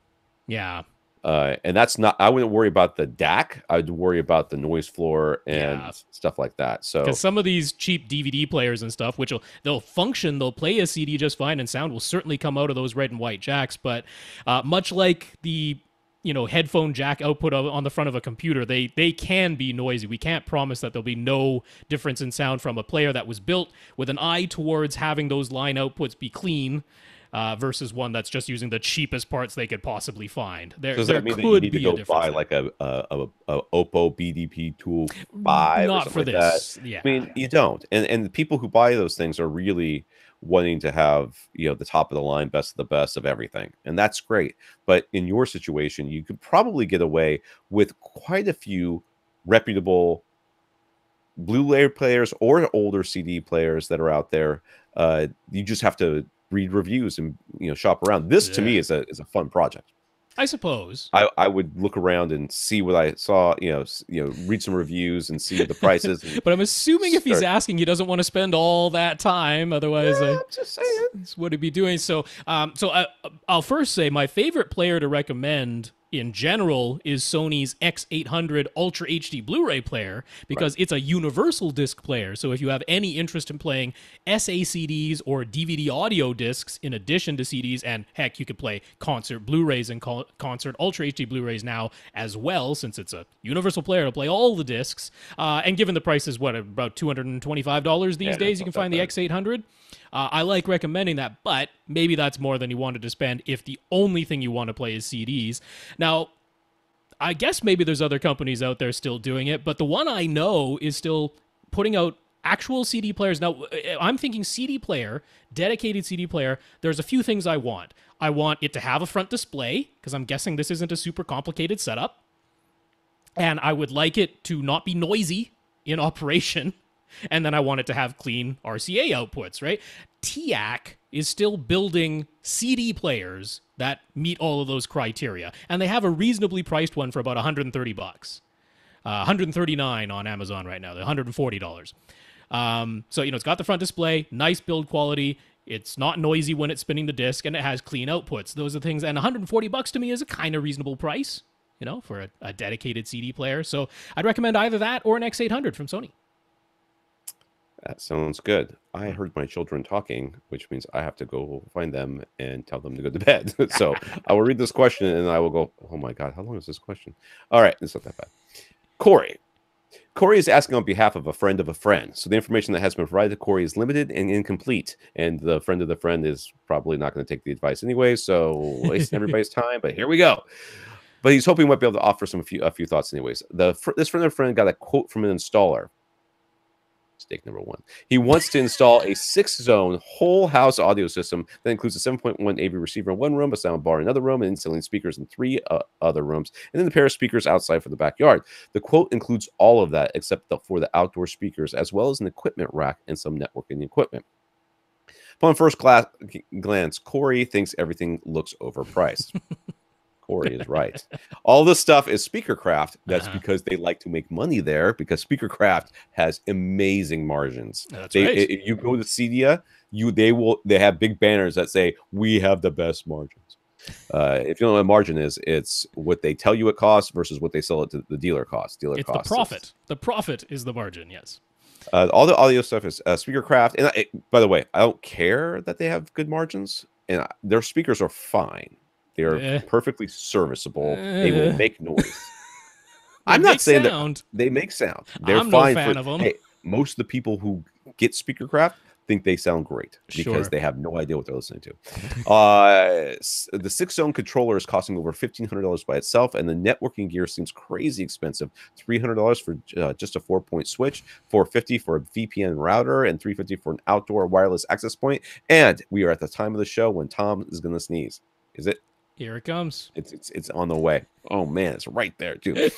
Yeah. And that's not, I wouldn't worry about the DAC. I'd worry about the noise floor and stuff like that. So, because some of these cheap DVD players and stuff, they'll function, they'll play a CD just fine, and sound will certainly come out of those red and white jacks. But much like the headphone jack output on the front of a computer, they can be noisy. We can't promise that there'll be no difference in sound from a player that was built with an eye towards having those line outputs be clean. Versus one that's just using the cheapest parts they could possibly find. Does that mean that you need to go buy like a Oppo BDP Tool 5? Not for this. Yeah. I mean, you don't. And the people who buy those things are really wanting to have the top of the line, best of the best of everything, and that's great. But in your situation, you could probably get away with quite a few reputable Blu-ray players or older CD players that are out there. You just have to read reviews and shop around. This to me is a fun project, I suppose. I would look around and see what I saw, read some reviews and see the prices. But I'm assuming if he's asking, he doesn't want to spend all that time. Otherwise, I'm just saying, what he'd be doing. So I'll first say my favorite player to recommend in general is Sony's X800 Ultra HD Blu-ray player, because it's a universal disc player. So if you have any interest in playing SACDs or DVD audio discs in addition to CDs, and heck, you could play concert Blu-rays and concert Ultra HD Blu-rays now as well, since it's a universal player to play all the discs. And given the price is about $225 these days, you can find the X800. I like recommending that, but maybe that's more than you wanted to spend if the only thing you want to play is CDs. Now, I guess maybe there's other companies out there still doing it, but the one I know is still putting out actual CD players. Now, I'm thinking CD player, dedicated CD player, there's a few things I want. I want it to have a front display, because I'm guessing this isn't a super complicated setup. And I would like it to not be noisy in operation. And then I want it to have clean RCA outputs, right? TIAC is still building CD players that meet all of those criteria. And they have a reasonably priced one for about $130. $139 on Amazon right now. They're $140. So, it's got the front display, nice build quality. It's not noisy when it's spinning the disc, and it has clean outputs. Those are things. And $140 to me is a kind of reasonable price, for a dedicated CD player. So I'd recommend either that or an X800 from Sony. That sounds good. I heard my children talking, which means I have to go find them and tell them to go to bed. So I will read this question and I will go, oh my God, how long is this question? All right, it's not that bad. Corey is asking on behalf of a friend of a friend. So the information that has been provided to Corey is limited and incomplete. And the friend of the friend is probably not going to take the advice anyway. So wasting everybody's time, but here we go. But he's hoping he might be able to offer a few thoughts anyways. This friend of a friend got a quote from an installer. Mistake number one. He wants to install a 6-zone whole house audio system that includes a 7.1 AV receiver in one room, a sound bar in another room, and installing speakers in 3 other rooms, and then a pair of speakers outside for the backyard. The quote includes all of that except for the outdoor speakers, as well as an equipment rack and some networking equipment. Upon first glance, Corey thinks everything looks overpriced. Corey is right. All this stuff is Speakercraft. That's because they like to make money there, because Speakercraft has amazing margins. That's right. If you go to Cedia, they have big banners that say we have the best margins. If you know what a margin is, it's what they tell you it costs versus what they sell it to the dealer costs. It's the profit. The profit is the margin. Yes. All the audio stuff is Speakercraft. And by the way, I don't care that they have good margins, and their speakers are fine. They're perfectly serviceable. They will make noise. I'm not saying that they make sound. They're I'm fine no fan of them. Hey, most of the people who get Speakercraft think they sound great because they have no idea what they're listening to. The 6-zone controller is costing over $1,500 by itself, and the networking gear seems crazy expensive. $300 for just a 4-point switch, $450 for a VPN router, and $350 for an outdoor wireless access point. And we are at the time of the show when Tom is going to sneeze. Is it? Here it comes. It's on the way. Oh man, it's right there too.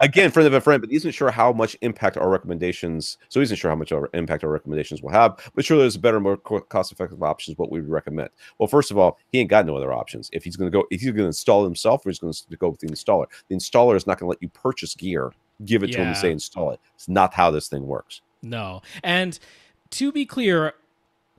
Again, friend of a friend, but he isn't sure how much impact our recommendations. So he isn't sure how much impact our recommendations will have. But sure, there's a better, more cost-effective options. What we would recommend. Well, first of all, he ain't got no other options. If he's going to install it himself, or he's going to go with the installer. The installer is not going to let you purchase gear, give it to him, and say install it. It's not how this thing works. No, and to be clear,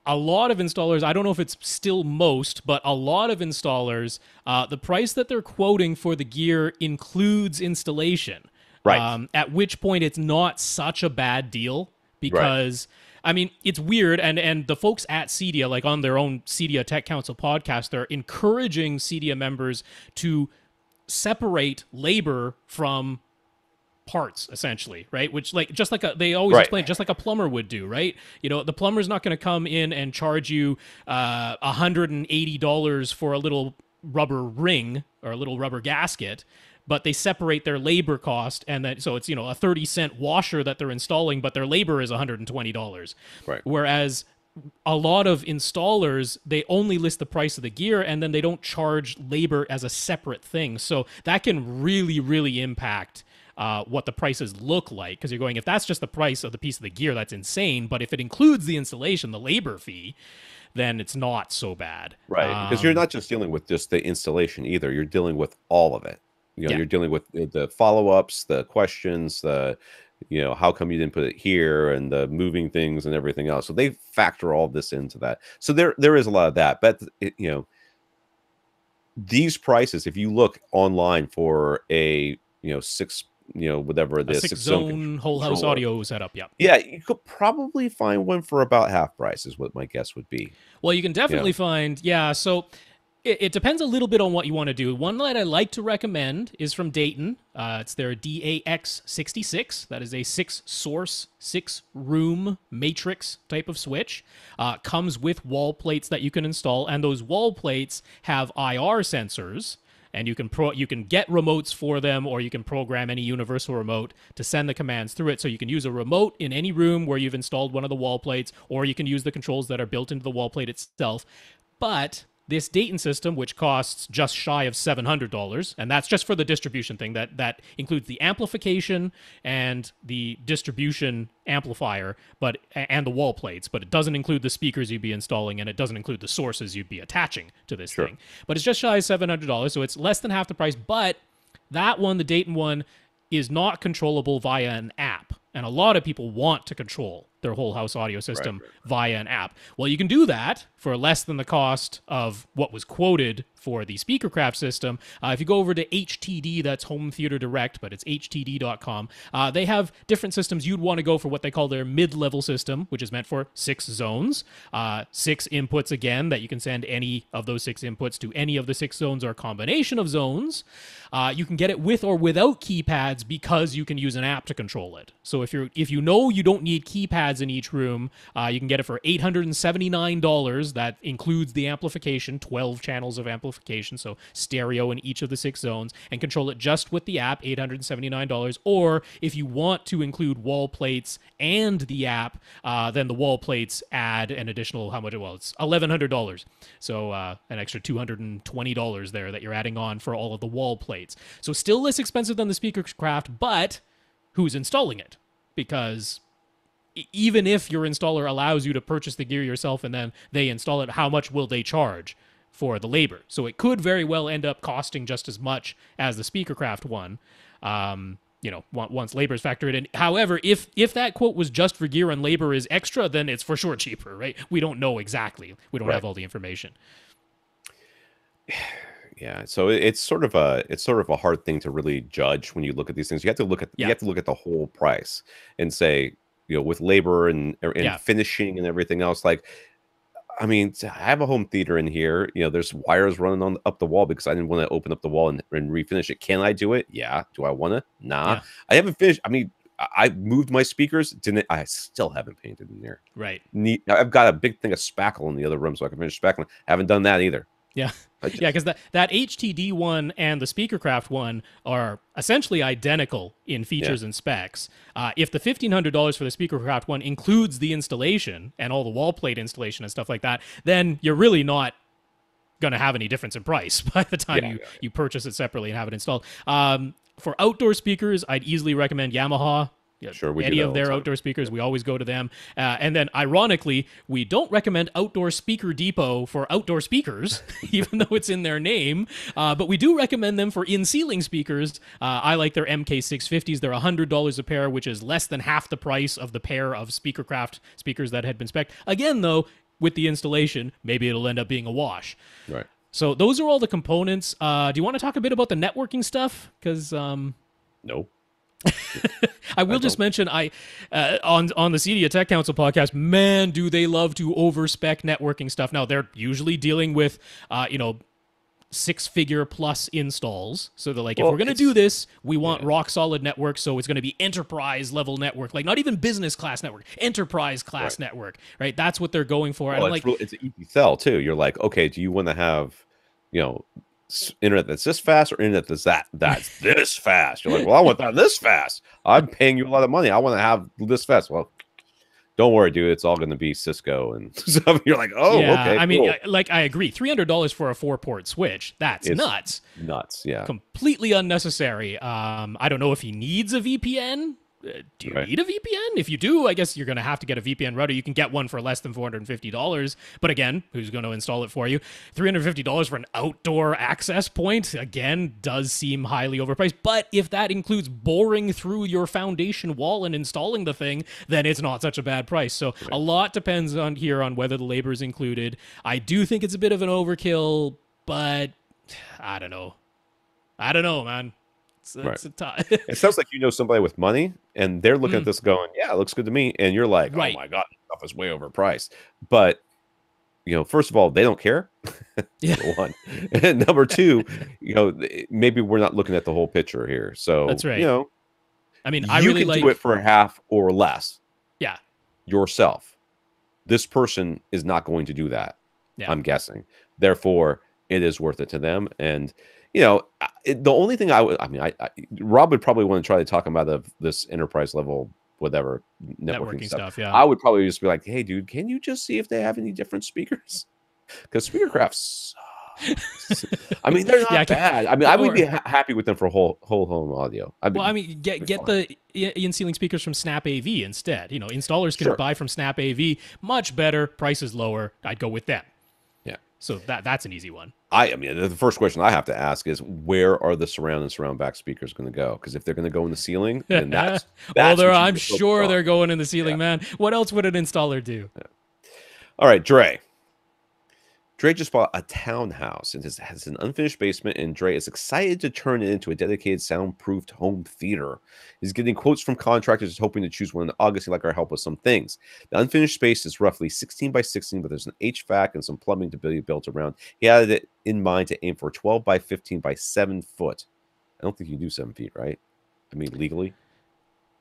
a lot of installers, I don't know if it's still most, but a lot of installers, the price that they're quoting for the gear includes installation. Right. At which point it's not such a bad deal because, I mean, it's weird. And the folks at Cedia, like on their own Cedia Tech Council podcast, they're encouraging Cedia members to separate labor from parts, essentially, right? Which, like, just like they always explain, just like a plumber would do, right? You know, the plumber's not going to come in and charge you $180 for a little rubber ring or a little rubber gasket, but they separate their labor cost, and that, so it's, you know, a 30-cent washer that they're installing, but their labor is $120. Right. Whereas a lot of installers, they only list the price of the gear, and then they don't charge labor as a separate thing. So that can really, really impact what the prices look like, because you're going, if that's just the price of the piece of the gear, that's insane. But if it includes the installation, the labor fee, then it's not so bad. Right. Because you're not just dealing with just the installation either. You're dealing with all of it. You know, you're dealing with the follow-ups, the questions, the, you know, how come you didn't put it here, and the moving things and everything else. So they factor all this into that. So there is a lot of that. But, you know, these prices, if you look online for a, you know, whatever it is, six zone whole house audio setup. Yeah, you could probably find one for about half price, is what my guess would be. Well, you can definitely find, so it depends a little bit on what you want to do. One that I like to recommend is from Dayton. It's their DAX66. That is a 6-source, 6-room matrix type of switch. Comes with wall plates that you can install, and those wall plates have IR sensors. And you can get remotes for them, or you can program any universal remote to send the commands through it. So you can use a remote in any room where you've installed one of the wall plates, or you can use the controls that are built into the wall plate itself. But this Dayton system, which costs just shy of $700, and that's just for the distribution thing, that includes the amplification and the distribution amplifier, and the wall plates, but it doesn't include the speakers you'd be installing, and it doesn't include the sources you'd be attaching to this thing. But it's just shy of $700, so it's less than half the price. But that one, the Dayton one, is not controllable via an app, and a lot of people want to control their whole house audio system via an app. Well, you can do that for less than the cost of what was quoted for the Speakercraft system. If you go over to HTD, that's Home Theater Direct, but it's htd.com. They have different systems. You'd want to go for what they call their mid-level system, which is meant for 6 zones, 6 inputs again, that you can send any of those 6 inputs to any of the 6 zones or a combination of zones. You can get it with or without keypads, because you can use an app to control it. So if you know you don't need keypads in each room, you can get it for $879. That includes the amplification, 12 channels of amplification, so stereo in each of the 6 zones, and control it just with the app, $879. Or if you want to include wall plates and the app, then the wall plates add an additional, how much? Well, it's $1,100. So an extra $220 there that you're adding on for all of the wall plates. So still less expensive than the Speakercraft, but who's installing it? Because even if your installer allows you to purchase the gear yourself and then they install it, how much will they charge for the labor? So it could very well end up costing just as much as the Speakercraft one, once labor is factored in. However, if that quote was just for gear and labor is extra, then it's for sure cheaper, right? We don't know exactly. We don't have all the information. Yeah, so it's sort of a hard thing to really judge when you look at these things. You have to look at the whole price and say, with labor and finishing and everything else. Like, I mean, I have a home theater in here. There's wires running up the wall because I didn't want to open up the wall and refinish it. Can I do it? Yeah. Do I want to? Nah. Yeah. I haven't finished. I mean, I moved my speakers. I still haven't painted in there. Right. I've got a big thing of spackle in the other room so I can finish spackling. Haven't done that either. Yeah. Because that HTD one and the Speakercraft one are essentially identical in features and specs. If the $1,500 for the Speakercraft one includes the installation and all the wall plate installation and stuff like that, then you're really not going to have any difference in price by the time you purchase it separately and have it installed. For outdoor speakers, I'd easily recommend Yamaha. Any of their outdoor speakers, we always go to them. And then, ironically, we don't recommend Outdoor Speaker Depot for outdoor speakers, even though it's in their name. But we do recommend them for in-ceiling speakers. I like their MK650s. They're $100 a pair, which is less than half the price of the pair of Speakercraft speakers that had been spec'd. Again, though, with the installation, maybe it'll end up being a wash. Right. So those are all the components. Do you want to talk a bit about the networking stuff? Because No. I will just mention on the CDA Tech Council podcast, man, do they love to overspec networking stuff. Now they're usually dealing with six-figure plus installs. So they're like, if we're going to do this, we want rock solid network. So it's going to be enterprise level network, like not even business class network, enterprise class network, right? That's what they're going for. Well, it's an easy sell too. You're like, okay, do you want to have, internet that's this fast or internet that's this fast? You're like, well, I want that this fast. I'm paying you a lot of money. I want to have this fast. Well, don't worry, dude. It's all going to be Cisco and stuff. You're like, oh, okay. I mean, I agree. $300 for a 4-port switch. It's nuts. Nuts. Yeah. Completely unnecessary. I don't know if he needs a VPN. Do you need a VPN? If you do, I guess you're going to have to get a VPN router. You can get one for less than $450. But again, who's going to install it for you? $350 for an outdoor access point, again, does seem highly overpriced. But if that includes boring through your foundation wall and installing the thing, then it's not such a bad price. So a lot depends on whether the labor is included. I do think it's a bit of an overkill, but I don't know. Man. It sounds like somebody with money, and they're looking at this going, yeah, it looks good to me. And you're like, oh my God, stuff is way overpriced. But, first of all, they don't care. Number one. And number two, maybe we're not looking at the whole picture here. So, that's right. I mean, you can do it for half or less. Yeah. Yourself. This person is not going to do that. Yeah. I'm guessing. Therefore, it is worth it to them. And, the only thing Rob would probably want to try to talk about this enterprise level, whatever networking stuff. Yeah, I would probably just be like, hey, dude, can you just see if they have any different speakers? Because Speakercraft sucks. I mean, they're not bad. I mean, I would be happy with them for whole home audio. Get the in-ceiling speakers from Snap AV instead. Installers can buy from Snap AV, much better, price is lower. I'd go with them. Yeah. So that's an easy one. I mean, the first question I have to ask is, where are the surround and surround back speakers going to go? Because if they're going to go in the ceiling, then that's I'm sure they're going in the ceiling, man. What else would an installer do? Yeah. All right, Dre. Dre just bought a townhouse and has an unfinished basement, and Dre is excited to turn it into a dedicated soundproofed home theater. He's getting quotes from contractors, hoping to choose one in August. He'd like our help with some things. The unfinished space is roughly 16 by 16, but there's an HVAC and some plumbing to be built around. He had it in mind to aim for 12 by 15 by 7 foot. I don't think you can do 7 feet, right? I mean, legally?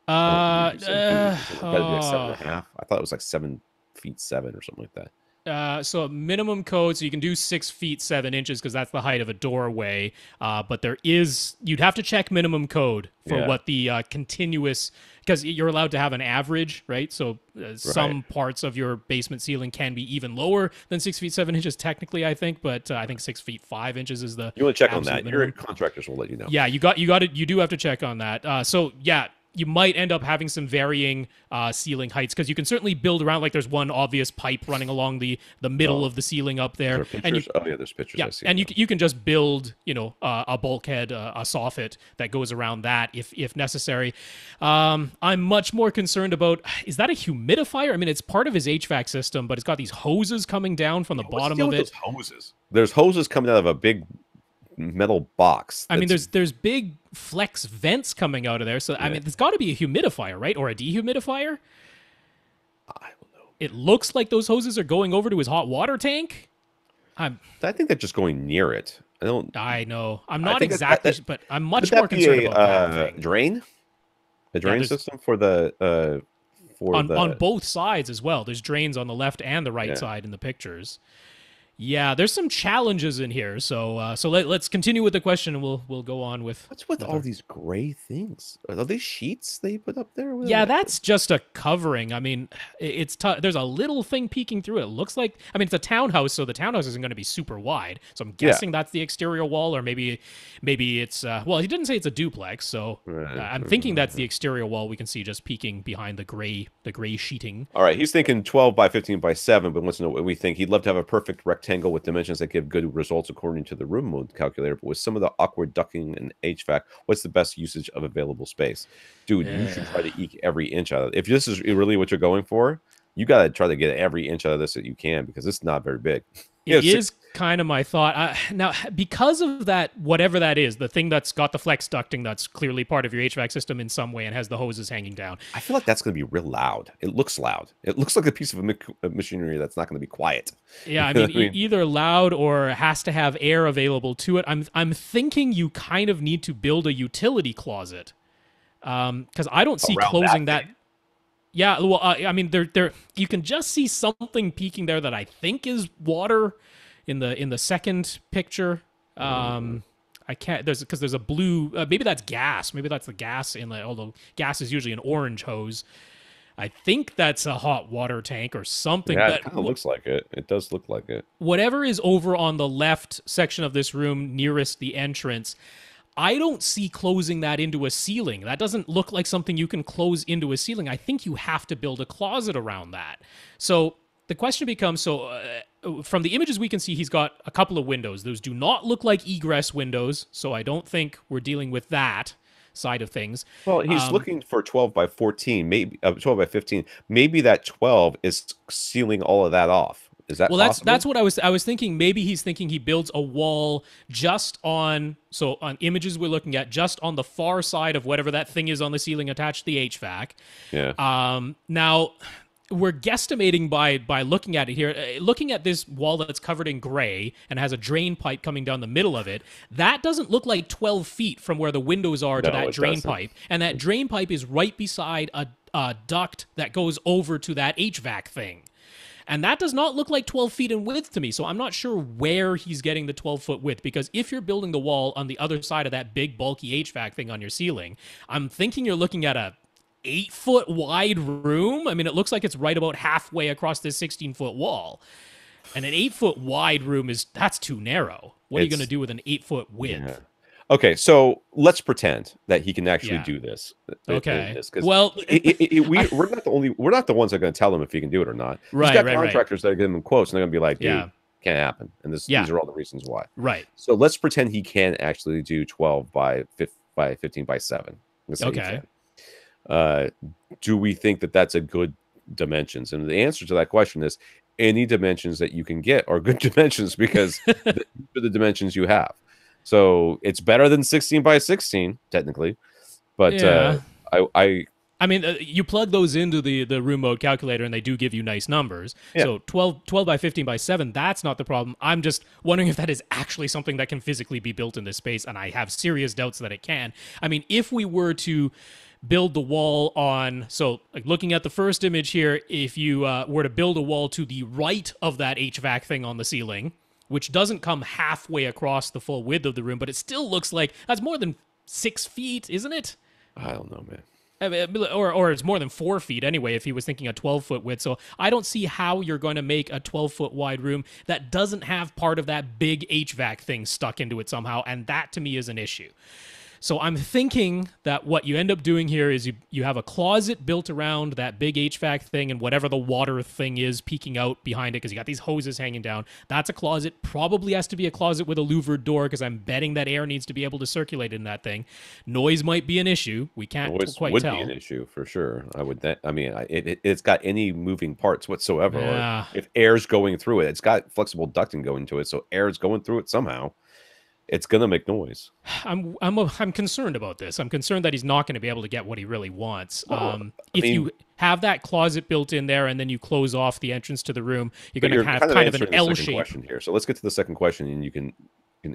Like 7.5. I thought it was like 7 feet 7 or something like that. So minimum code, so you can do 6 feet 7 inches because that's the height of a doorway. But you'd have to check minimum code for what the continuous, because you're allowed to have an average, right? So some parts of your basement ceiling can be even lower than 6 feet 7 inches technically, I think. But I think 6 feet 5 inches is the. You want to check on that? Minimum. Your contractors will let you know. Yeah, you got it. You do have to check on that. So yeah. You might end up having some varying ceiling heights, because you can certainly build around, like there's one obvious pipe running along the middle of the ceiling up there. There's pictures. Yeah, and you can just build a bulkhead, a soffit that goes around that if necessary. I'm much more concerned about, is that a humidifier? I mean, it's part of his HVAC system, but it's got these hoses coming down from the bottom of it. Hoses. There's hoses coming out of a big metal box. I mean, there's big flex vents coming out of there, so I mean, there's got to be a humidifier, right, or a dehumidifier. I don't know. It looks like those hoses are going over to his hot water tank. I think they're just going near it. I know. I'm not exactly, but I'm much more concerned about that drain. A drain system for the on both sides as well. There's drains on the left and the right side in the pictures. Yeah, there's some challenges in here. So let's continue with the question, and we'll go on with. What's with all these gray things? Are they sheets they put up there? Yeah, that's just a covering. I mean, it's there's a little thing peeking through it. It looks like, I mean, it's a townhouse, so the townhouse isn't going to be super wide. So I'm guessing that's the exterior wall, or maybe it's well, he didn't say it's a duplex, so I'm thinking that's the exterior wall. We can see just peeking behind the gray sheeting. All right, he's thinking 12 by 15 by 7, but wants to know what we think. He'd love to have a perfect rectangle with dimensions that give good results according to the room mode calculator, but with some of the awkward ducting and HVAC, what's the best usage of available space? Dude, you should try to eke every inch out of it. If this is really what you're going for, you got to try to get every inch out of this that you can because it's not very big. It is kind of my thought. Now, because of that, whatever that is, the thing that's got the flex ducting that's clearly part of your HVAC system in some way and has the hoses hanging down. I feel like that's going to be real loud. It looks loud. It looks like a piece of machinery that's not going to be quiet. Yeah, I mean, either loud or has to have air available to it. I'm thinking you kind of need to build a utility closet because I don't see closing that. Yeah, well, I mean, there you can just see something peeking there that I think is water in the second picture. I can't there's a blue. Maybe that's gas. Maybe that's the gas in the. Although gas is usually an orange hose. I think that's a hot water tank or something. Yeah, it kind of looks like it. It does look like it. Whatever is over on the left section of this room nearest the entrance. I don't see closing that into a ceiling. That doesn't look like something you can close into a ceiling. I think you have to build a closet around that. So the question becomes, from the images we can see, he's got a couple of windows. Those do not look like egress windows, so I don't think we're dealing with that side of things. Well, he's looking for 12 by 14, maybe 12 by 15. Maybe that 12 is sealing all of that off. Is that possible? That's what I was thinking. Maybe he's thinking he builds a wall just on images we're looking at, just on the far side of whatever that thing is on the ceiling attached to the HVAC. Yeah. Now we're guesstimating by looking at it here, looking at this wall that's covered in gray and has a drain pipe coming down the middle of it. That doesn't look like 12 feet from where the windows are to that drain pipe, and that drain pipe is right beside a duct that goes over to that HVAC thing. And that does not look like 12 feet in width to me, so I'm not sure where he's getting the 12-foot width, because if you're building the wall on the other side of that big, bulky HVAC thing on your ceiling, I'm thinking you're looking at a 8-foot wide room. I mean, it looks like it's right about halfway across this 16-foot wall. And an 8-foot wide room that's too narrow. What are you going to do with an 8-foot width? Yeah. Okay, so let's pretend that he can actually do this. Okay. Well, we're not the ones that are going to tell him if he can do it or not. Right. He's got contractors that are giving him quotes, and they're going to be like, "Dude, can't happen." And these are all the reasons why. Right. So let's pretend he can actually do 12 by 15 by 7. Okay. Do we think that that's a good dimensions? And the answer to that question is any dimensions that you can get are good dimensions because these are the dimensions you have. So it's better than 16 by 16 technically, but I mean, you plug those into the room mode calculator and they do give you nice numbers. Yeah. So 12 by 15 by 7, that's not the problem. I'm just wondering if that is actually something that can physically be built in this space, and I have serious doubts that it can. I mean, if we were to build the wall on, so like looking at the first image here, if you were to build a wall to the right of that HVAC thing on the ceiling, which doesn't come halfway across the full width of the room, but it still looks like that's more than 6 feet, isn't it? I don't know, man. I mean, or it's more than 4 feet anyway, if he was thinking a 12-foot width. So I don't see how you're going to make a 12-foot wide room that doesn't have part of that big HVAC thing stuck into it somehow, and that to me is an issue. So I'm thinking that what you end up doing here is you have a closet built around that big HVAC thing and whatever the water thing is peeking out behind it, because you got these hoses hanging down. That's a closet. Probably has to be a closet with a louvered door, because I'm betting that air needs to be able to circulate in that thing. Noise might be an issue. We can't quite tell. Would be an issue for sure. It's got any moving parts whatsoever. Yeah. If air's going through it, it's got flexible ducting going to it, so air's going through it somehow. It's gonna make noise. I'm concerned about this. I'm concerned that he's not going to be able to get what he really wants. If you have that closet built in there and then you close off the entrance to the room, you're going to have kind of an L shape. Question here. So let's get to the second question, and you can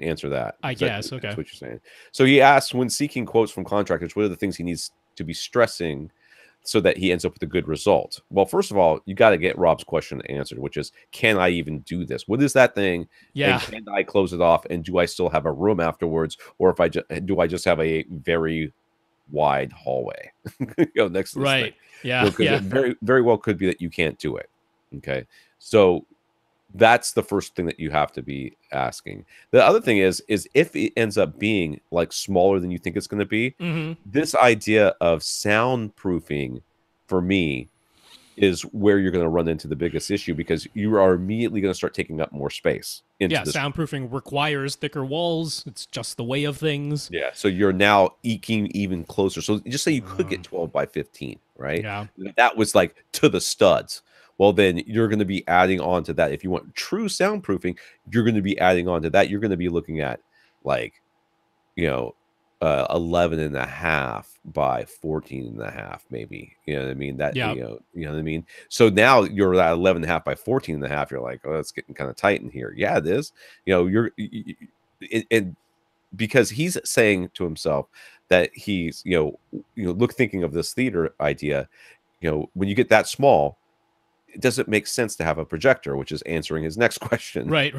answer that. I guess. Okay. That's what you're saying. So he asked, when seeking quotes from contractors, what are the things he needs to be stressing so that he ends up with a good result? Well, first of all, you got to get Rob's question answered, which is, can I even do this? What is that thing? Yeah. And can I close it off? And do I still have a room afterwards? Or do I just have a very wide hallway next to this thing? Yeah. It very, very well could be that you can't do it. Okay. So that's the first thing that you have to be asking. The other thing is if it ends up being like smaller than you think it's going to be, this idea of soundproofing for me is where you're going to run into the biggest issue, because you are immediately going to start taking up more space. Soundproofing requires thicker walls. It's just the way of things. Yeah, so you're now eking even closer. So just say you could get 12 by 15, right? Yeah. That was like to the studs. well, then you're going to be adding on to that. If you want true soundproofing, you're going to be adding on to that. You're going to be looking at like, 11.5 by 14.5, maybe. You know what I mean? That, Yeah. you know what I mean? So now you're at 11.5 by 14.5. You're like, oh, it's getting kind of tight in here. Yeah, it is. Because he's saying to himself that he's, thinking of this theater idea, when you get that small, it doesn't make sense to have a projector, which is answering his next question. Right.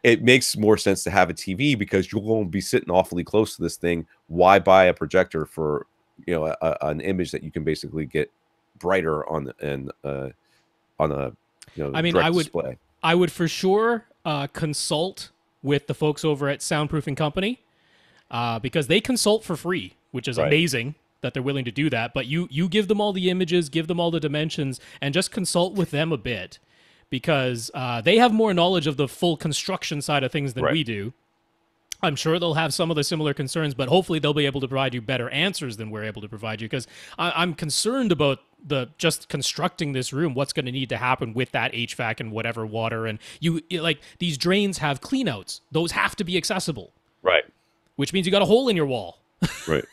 It makes more sense to have a TV because you're going to be sitting awfully close to this thing. Why buy a projector for, an image that you can basically get brighter on a direct display? I would for sure consult with the folks over at Soundproofing Company because they consult for free, which is amazing that they're willing to do that. But you give them all the images, give them all the dimensions, and just consult with them a bit because they have more knowledge of the full construction side of things than we do. I'm sure they'll have some of the similar concerns, but hopefully they'll be able to provide you better answers than we're able to provide you because I'm concerned about just constructing this room, what's going to need to happen with that HVAC and whatever water. And these drains have cleanouts. Those have to be accessible. Right. Which means you got a hole in your wall. Right.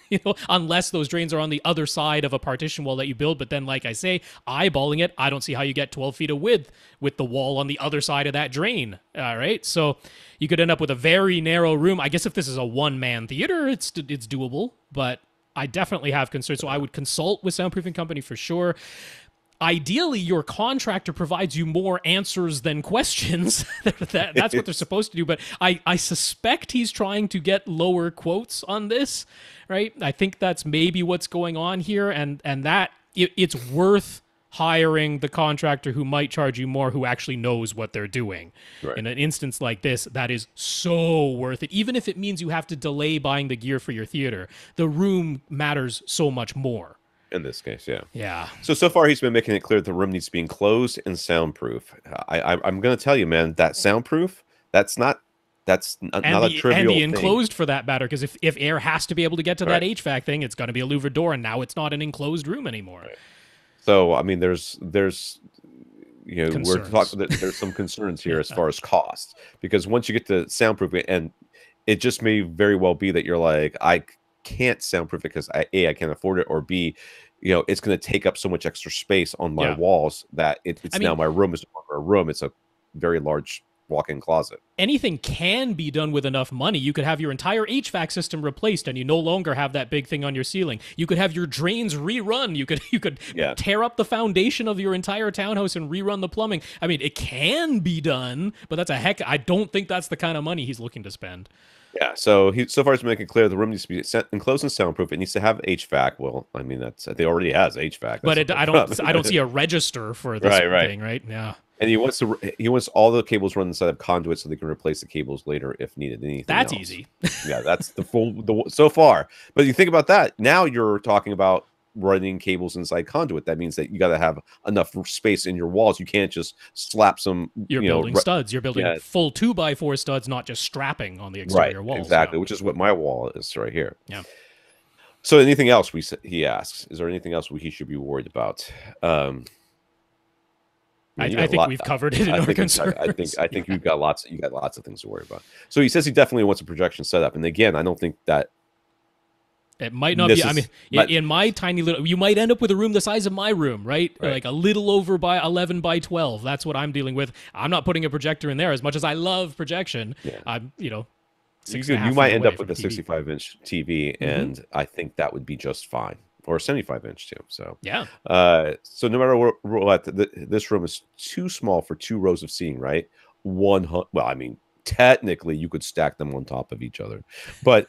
Unless those drains are on the other side of a partition wall that you build. But then, like I say, eyeballing it, I don't see how you get 12 feet of width with the wall on the other side of that drain. All right. So you could end up with a very narrow room. I guess if this is a one-man theater, it's doable. But I definitely have concerns. So I would consult with Soundproofing Company for sure. Ideally, your contractor provides you more answers than questions. That's what they're supposed to do. But I suspect he's trying to get lower quotes on this, right? I think that's maybe what's going on here. And that it's worth hiring the contractor who might charge you more, who actually knows what they're doing. Right. In an instance like this, that is so worth it. Even if it means you have to delay buying the gear for your theater, the room matters so much more. In this case, yeah. Yeah. So far, he's been making it clear that the room needs to be enclosed and soundproof. I'm going to tell you, man, that soundproof, that's not a trivial thing. And the enclosed for that matter, because if air has to be able to get to that HVAC thing, it's going to be a louvered door, and now it's not an enclosed room anymore. Right. So, I mean, there's we're talking that there's some concerns here as far as cost, because once you get to soundproofing, and it just may very well be that you're like, I can't soundproof it because I can't afford it, or B, it's going to take up so much extra space on my walls that now my room is no longer a room. It's a very large walk-in closet. Anything can be done with enough money. You could have your entire HVAC system replaced and you no longer have that big thing on your ceiling. You could have your drains rerun. You could tear up the foundation of your entire townhouse and rerun the plumbing. I mean, it can be done, but I don't think that's the kind of money he's looking to spend. Yeah, so far he's making it clear the room needs to be enclosed and soundproof. It needs to have HVAC. Well, I mean, they already has HVAC. But I don't see a register for this thing, right? Yeah. And he wants all the cables run inside of conduits so they can replace the cables later if needed. That's easy. Yeah, that's the so far. But you think about that. Now you're talking about running cables inside conduit. That means that you got to have enough space in your walls. You can't just slap some. You're building studs. You're building full 2x4 studs, not just strapping on the exterior walls. Exactly, which is what my wall is right here. Yeah. So, anything else he asks? Is there anything else he should be worried about? I think we've covered it in our concerns. I think you got lots of things to worry about. So he says he definitely wants a projection setup, and again, I don't think that. It might not be. I mean, in my tiny little, you might end up with a room the size of my room, right? Like a little over by 11 by 12. That's what I'm dealing with. I'm not putting a projector in there as much as I love projection. Yeah. I'm, you might end up with a 65-inch TV, and I think that would be just fine, or a 75-inch too. So yeah. So no matter what, this room is too small for 2 rows of seating, right? Well, I mean, technically you could stack them on top of each other, but.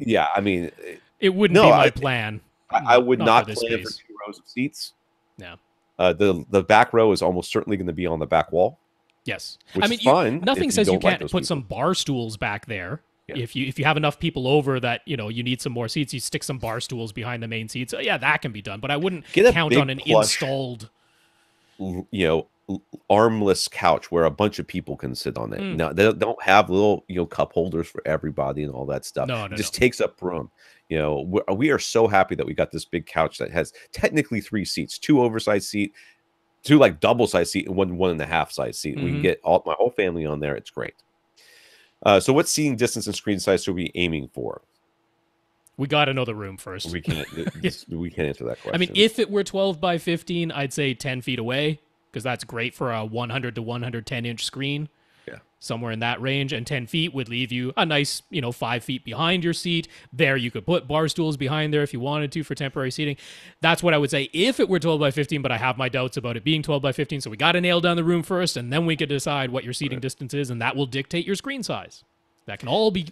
Yeah, I mean, it wouldn't be my plan. I would not plan for 2 rows of seats. Yeah. The back row is almost certainly going to be on the back wall. Yes, I mean, fine. Nothing says you can't put some bar stools back there. Yeah. If you have enough people over that you need some more seats, you stick some bar stools behind the main seats. Yeah, that can be done. But I wouldn't count on an installed. Armless couch where a bunch of people can sit on it. Now they don't have little cup holders for everybody and all that stuff. No, it just takes up room. We are so happy that we got this big couch that has technically 3 seats, 2 oversized seat 2 like double size seat and 1.5 size seat. We can Mhm. get my whole family on there. It's great. So what seating distance and screen size should we be aiming for? We got to know the room first. We can't answer that question. I mean, if it were 12 by 15, I'd say 10 feet away, because that's great for a 100 to 110 inch screen. Yeah. Somewhere in that range, and 10 feet would leave you a nice, 5 feet behind your seat. There, you could put bar stools behind there if you wanted to for temporary seating. That's what I would say if it were 12 by 15, but I have my doubts about it being 12 by 15, so we got to nail down the room first, and then we could decide what your seating distance is, and that will dictate your screen size. That can all be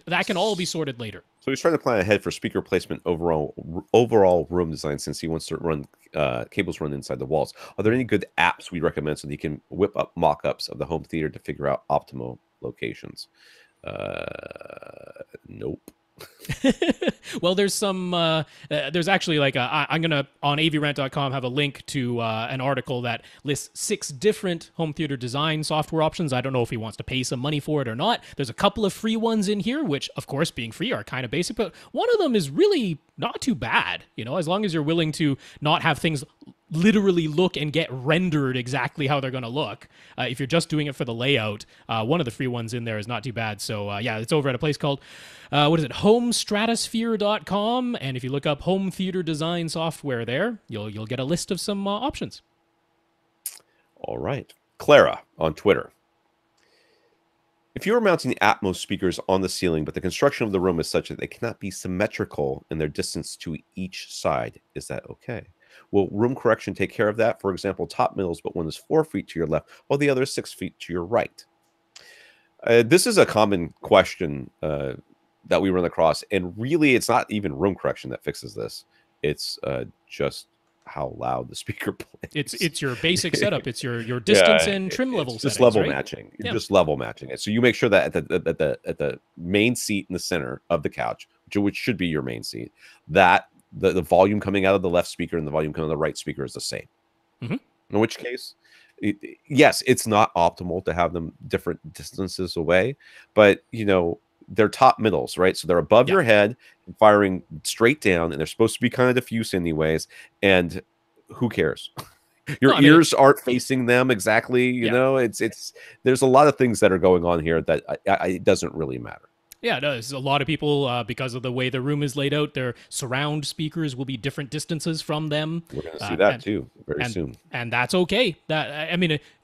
sorted later. So he's trying to plan ahead for speaker placement, overall room design, since he wants to run cables run inside the walls. Are there any good apps we recommend so that he can whip up mock-ups of the home theater to figure out optimal locations? Nope. Well, there's some. There's actually like I'm gonna on AVRant.com have a link to an article that lists 6 different home theater design software options. I don't know if he wants to pay some money for it or not. There's a couple of free ones in here, which of course, being free, are kind of basic, but one of them is really not too bad. As long as you're willing to not have things literally look and get rendered exactly how they're going to look. If you're just doing it for the layout, one of the free ones in there is not too bad. So yeah, it's over at a place called, homestratosphere.com. And if you look up home theater design software there, you'll get a list of some options. All right. Clara on Twitter. If you are mounting Atmos speakers on the ceiling, but the construction of the room is such that they cannot be symmetrical in their distance to each side, is that okay? Will room correction take care of that? For example, top middles, but one is 4 feet to your left, while the other is 6 feet to your right. This is a common question that we run across, and really, it's not even room correction that fixes this. It's just how loud the speaker plays. It's your basic setup. It's your distance and trim level settings. Just level right? matching. You're just level matching it. So you make sure that at the main seat in the center of the couch, which should be your main seat, that the volume coming out of the left speaker and the volume coming out of the right speaker is the same. Mm-hmm. In which case, yes, it's not optimal to have them different distances away, but they're top middles, right? So they're above your head, firing straight down, and they're supposed to be kind of diffuse anyways. And who cares? Your ears aren't facing them exactly. You know, it's there's a lot of things that are going on here that it doesn't really matter. Yeah, it does. A lot of people, because of the way the room is laid out, their surround speakers will be different distances from them. We're going to see that too very soon. And that's okay.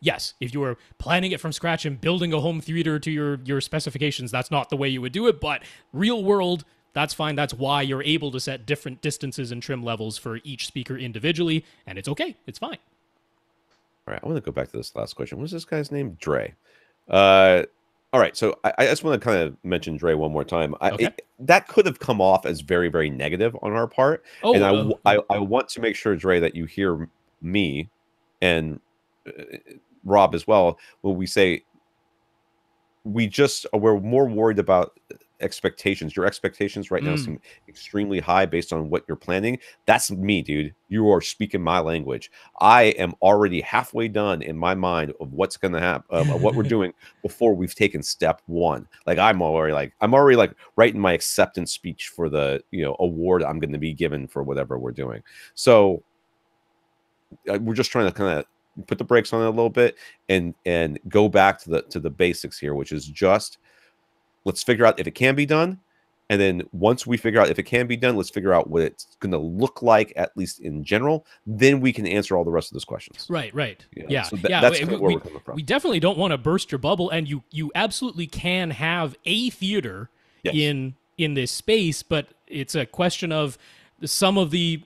Yes, if you were planning it from scratch and building a home theater to your specifications, that's not the way you would do it. But real world, that's fine. That's why you're able to set different distances and trim levels for each speaker individually. And it's okay. It's fine. All right. I want to go back to this last question. What's this guy's name? Dre. All right, so I just want to kind of mention Dre one more time. That could have come off as very, very negative on our part. And I want to make sure, Dre, that you hear me and Rob as well when we say we're more worried about expectations. Your expectations right now seem extremely high based on what you're planning. That's me, dude. You are speaking my language. I am already halfway done in my mind of what's going to happen, of what we're doing before we've taken step one. Like I'm already writing my acceptance speech for the award I'm going to be given for whatever we're doing. So we're just trying to kind of put the brakes on it a little bit and go back to the basics here, which is just let's figure out if it can be done. And then once we figure out if it can be done, let's figure out what it's going to look like, at least in general. Then we can answer all the rest of those questions. Right. Yeah. So that's kind of where we're coming from. We definitely don't want to burst your bubble. And you absolutely can have a theater in this space, but it's a question of some of the,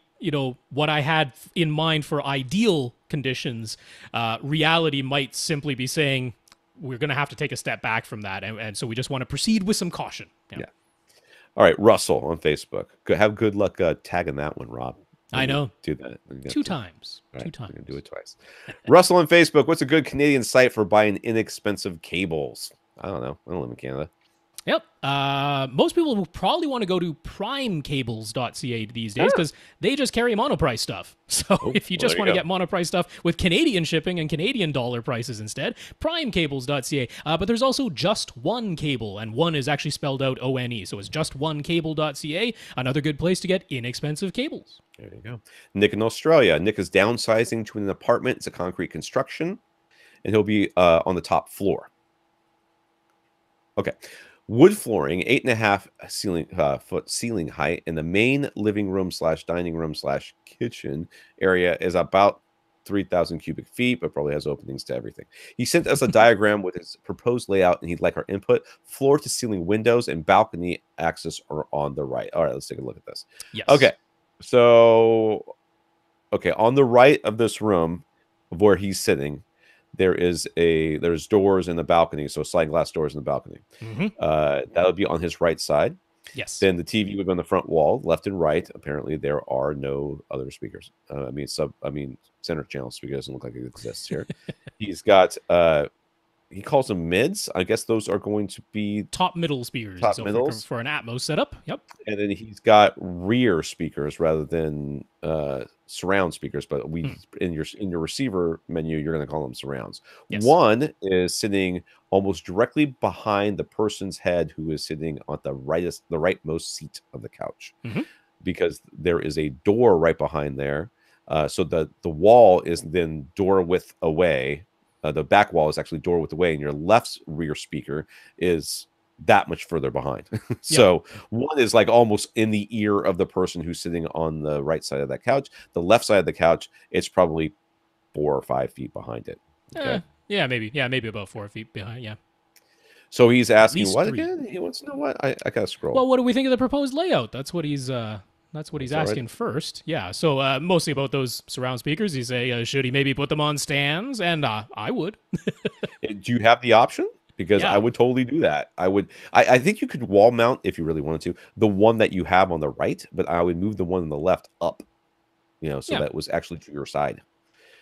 what I had in mind for ideal conditions. Reality might simply be saying, we're going to have to take a step back from that. And so we just want to proceed with some caution. Yeah. All right. Russell on Facebook. Have good luck tagging that one, Rob. I know. Do that. Two times. Right, 2 times. We're going to do it twice. Russell on Facebook. What's a good Canadian site for buying inexpensive cables? I don't know. I don't live in Canada. Yep. Most people will probably want to go to primecables.ca these days Yeah. because they just carry monoprice stuff. So Oh, if you well, just there want to you get monoprice stuff with Canadian shipping and Canadian dollar prices instead, primecables.ca. But there's also just one cable, and one is actually spelled out ONE. So it's just one cable.ca. Another good place to get inexpensive cables. There you go. Nick in Australia. Nick is downsizing to an apartment. It's a concrete construction, and he'll be on the top floor. Okay. Wood flooring, 8.5 foot ceiling height, in the main living room / dining room / kitchen area is about 3,000 cubic feet, but probably has openings to everything. He sent us a diagram with his proposed layout, and he'd like our input. Floor to ceiling windows and balcony access are on the right. All right, let's take a look at this. Yes. Okay. So, on the right of this room, of where he's sitting, there's doors in the balcony, so sliding glass doors in the balcony. That would be on his right side. Yes. Then the TV would be on the front wall, left and right. Apparently, there are no other speakers. Center channel speaker doesn't look like it exists here. He's got he calls them mids. I guess those are going to be top middle speakers. Top middles for an Atmos setup. Yep. And then he's got rear speakers rather than surround speakers. But in your receiver menu, you're going to call them surrounds. Yes. One is sitting almost directly behind the person's head who is sitting on the rightmost seat of the couch, because there is a door right behind there. So the wall is then door width away. The back wall is actually door width away, and your left rear speaker is that much further behind. So one is like almost in the ear of the person who's sitting on the right side of that couch. The left side of the couch, it's probably 4 or 5 feet behind it. Okay. Maybe about 4 feet behind. Yeah. So he's asking what 3. again? He wants to know what? I gotta scroll. Well, what do we think of the proposed layout? That's what he's asking first. Yeah. So mostly about those surround speakers. He's say, should he maybe put them on stands? And I would. Do you have the option? Because I would totally do that. I think you could wall mount if you really wanted to the one that you have on the right, but I would move the one on the left up, so that was actually to your side.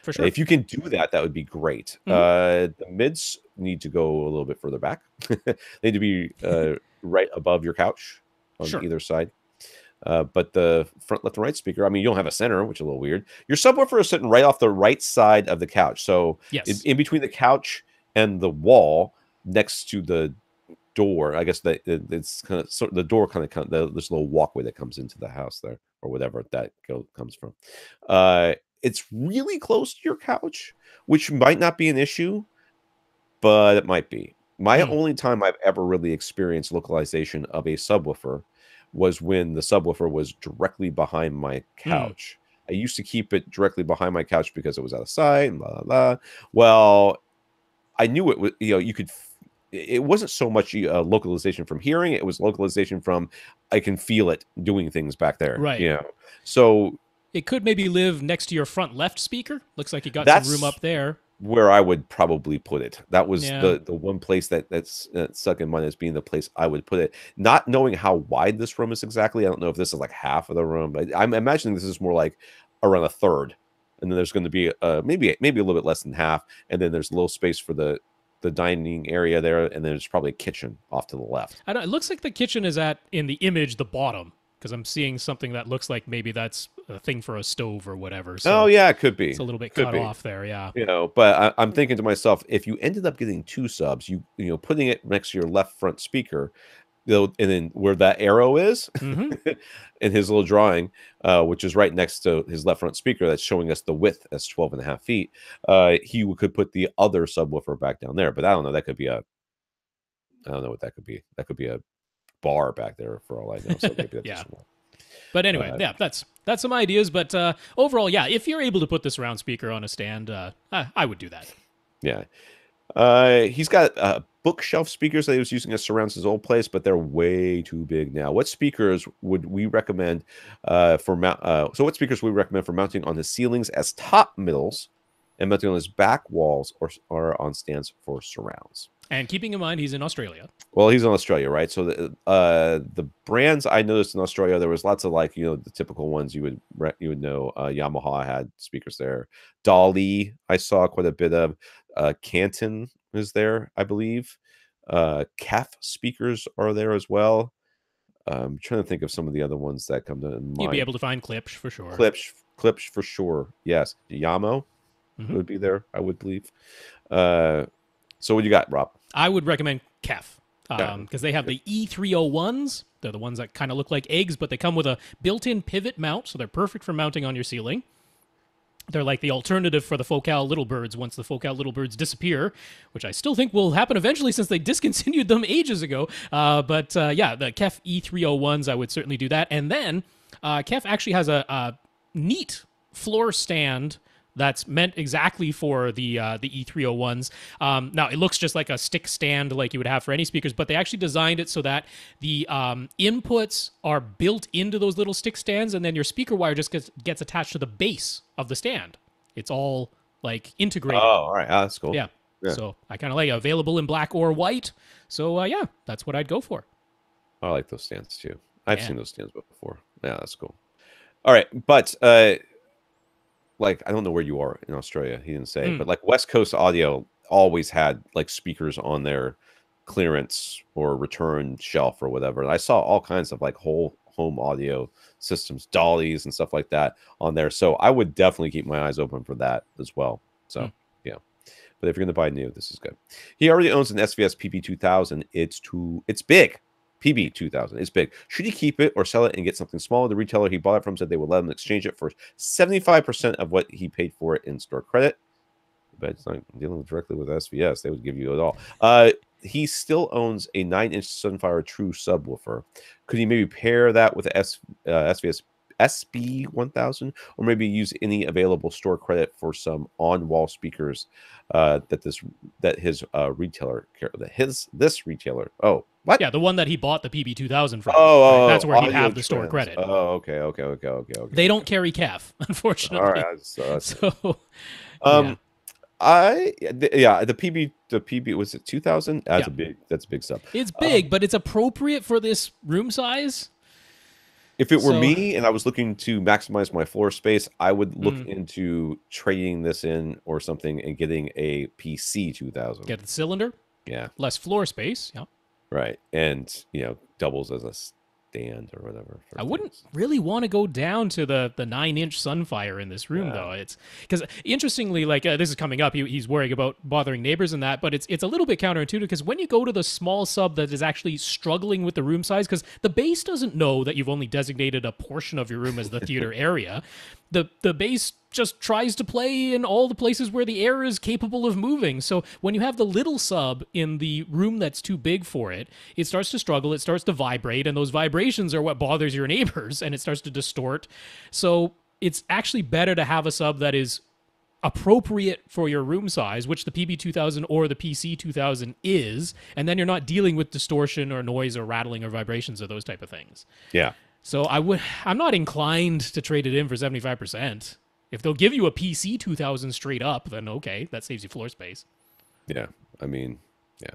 For sure. If you can do that, that would be great. The mids need to go a little bit further back. They need to be right above your couch on either side. But the front, left, and right speaker, you don't have a center, which is a little weird. Your subwoofer is sitting right off the right side of the couch. So in between the couch and the wall, next to the door, I guess that it's kind of the door this little walkway that comes into the house there, or whatever that comes from. It's really close to your couch, which might not be an issue, but it might be. My only time I've ever really experienced localization of a subwoofer was when the subwoofer was directly behind my couch. I used to keep it directly behind my couch because it was out of sight and blah, blah, blah. Well, I knew it was, you could, it wasn't so much localization from hearing, it was localization from, I can feel it doing things back there. Right. So it could maybe live next to your front left speaker. Looks like you got some room up there. Where I would probably put it. That was the one place that's stuck in mind as being the place I would put it. Not knowing how wide this room is exactly. I don't know if this is like half of the room, but I'm imagining this is more like around a third. And then there's going to be maybe a little bit less than half. And then there's a little space for the dining area there. And then there's probably a kitchen off to the left. It looks like the kitchen is in the image, the bottom. Because I'm seeing something that looks like maybe that's a thing for a stove or whatever. So it could be. It's a little bit cut off there, yeah. But I'm thinking to myself, if you ended up getting 2 subs, putting it next to your left front speaker, and then where that arrow is in his little drawing, which is right next to his left front speaker, that's showing us the width as 12.5 feet. He could put the other subwoofer back down there, but I don't know. That could be I don't know what that could be. That could be a bar back there for all I know. So maybe that's But anyway, that's some ideas. But overall, if you're able to put this surround speaker on a stand, I would do that. Yeah. He's got bookshelf speakers that he was using as surrounds his old place, but they're way too big now. What speakers would we recommend what speakers would we recommend for mounting on his ceilings as top middles and mounting on his back walls or on stands for surrounds? And keeping in mind, he's in Australia. Well, he's in Australia, right? So the brands I noticed in Australia, there was lots of the typical ones you would know. Yamaha had speakers there. Dolly, I saw quite a bit of. Canton is there, I believe. CAF speakers are there as well. I'm trying to think of some of the other ones that come to mind. You'd be able to find Klipsch for sure. Klipsch for sure. Yes. Yamo would be there, I would believe. So what do you got, Rob? I would recommend CAF because they have the E301s. They're the ones that kind of look like eggs, but they come with a built-in pivot mount, so they're perfect for mounting on your ceiling. They're like the alternative for the Focal Little Birds once the Focal Little Birds disappear, which I still think will happen eventually since they discontinued them ages ago. But yeah, the KEF E301s, I would certainly do that. And then KEF actually has a neat floor stand that's meant exactly for the E301s. Now, it looks just like a stick stand like you would have for any speakers, but they actually designed it so that the inputs are built into those little stick stands, and then your speaker wire just gets attached to the base of the stand. It's all, like, integrated. Oh, all right. That's cool. Yeah. So I kind of like available in black or white. So, yeah, that's what I'd go for. I like those stands, too. I've seen those stands before. Yeah, that's cool. All right, but... like, I don't know where you are in Australia. He didn't say, but like West Coast Audio always had like speakers on their clearance or return shelf or whatever. And I saw all kinds of like whole home audio systems, dollies and stuff like that on there. So I would definitely keep my eyes open for that as well. So yeah, but if you're going to buy new, this is good. He already owns an SVS PP2000. It's big. PB2000 is big. Should he keep it or sell it and get something smaller? The retailer he bought it from said they would let him exchange it for 75% of what he paid for it in store credit. But it's not dealing directly with SVS. They would give you it all. He still owns a 9-inch Sunfire True subwoofer. Could he maybe pair that with SVS SB1000, or maybe use any available store credit for some on-wall speakers that his retailer. Oh, what? Yeah, the one that he bought the PB2000 from. Oh, that's where he'd have the store credit. Oh, okay. They don't carry CAF, unfortunately. All right, so the PB was it 2000? That's a big sub. It's big, but it's appropriate for this room size. If it were me and I was looking to maximize my floor space, I would look into trading this in or something and getting a PC 2000. Get the cylinder. Yeah. Less floor space. Yeah. Right. And, doubles as a stand or whatever. I wouldn't really want to go down to the 9-inch Sunfire in this room, though. It's because, interestingly, like this is coming up, he's worrying about bothering neighbors and that, but it's a little bit counterintuitive because when you go to the small sub that is actually struggling with the room size, because the base doesn't know that you've only designated a portion of your room as the theater area, the base just tries to play in all the places where the air is capable of moving. So when you have the little sub in the room that's too big for it, it starts to struggle, it starts to vibrate, and those vibrations are what bothers your neighbors, and it starts to distort. So it's actually better to have a sub that is appropriate for your room size, which the PB2000 or the PC2000 is, and then you're not dealing with distortion or noise or rattling or vibrations or those type of things. Yeah. So I'm not inclined to trade it in for 75%. If they'll give you a PC 2000 straight up, then okay, that saves you floor space. Yeah, I mean, yeah.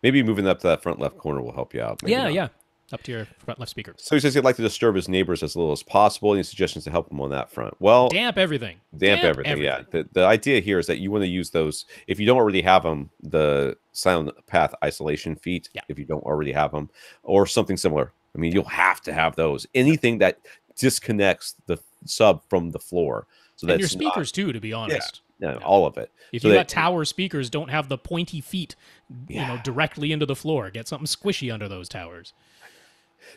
Maybe moving up to that front left corner will help you out. Maybe yeah. Up to your front left speaker. So he says he'd like to disturb his neighbors as little as possible. Any suggestions to help him on that front? Well, damp everything. Damp everything. Yeah. The idea here is that you want to use those, if you don't already have them, the sound path isolation feet, if you don't already have them, or something similar. I mean, you'll have to have those. Anything that disconnects the sub from the floor. So and your speakers too, to be honest. Yeah, all of it. If you got tower speakers, don't have the pointy feet, directly into the floor. Get something squishy under those towers.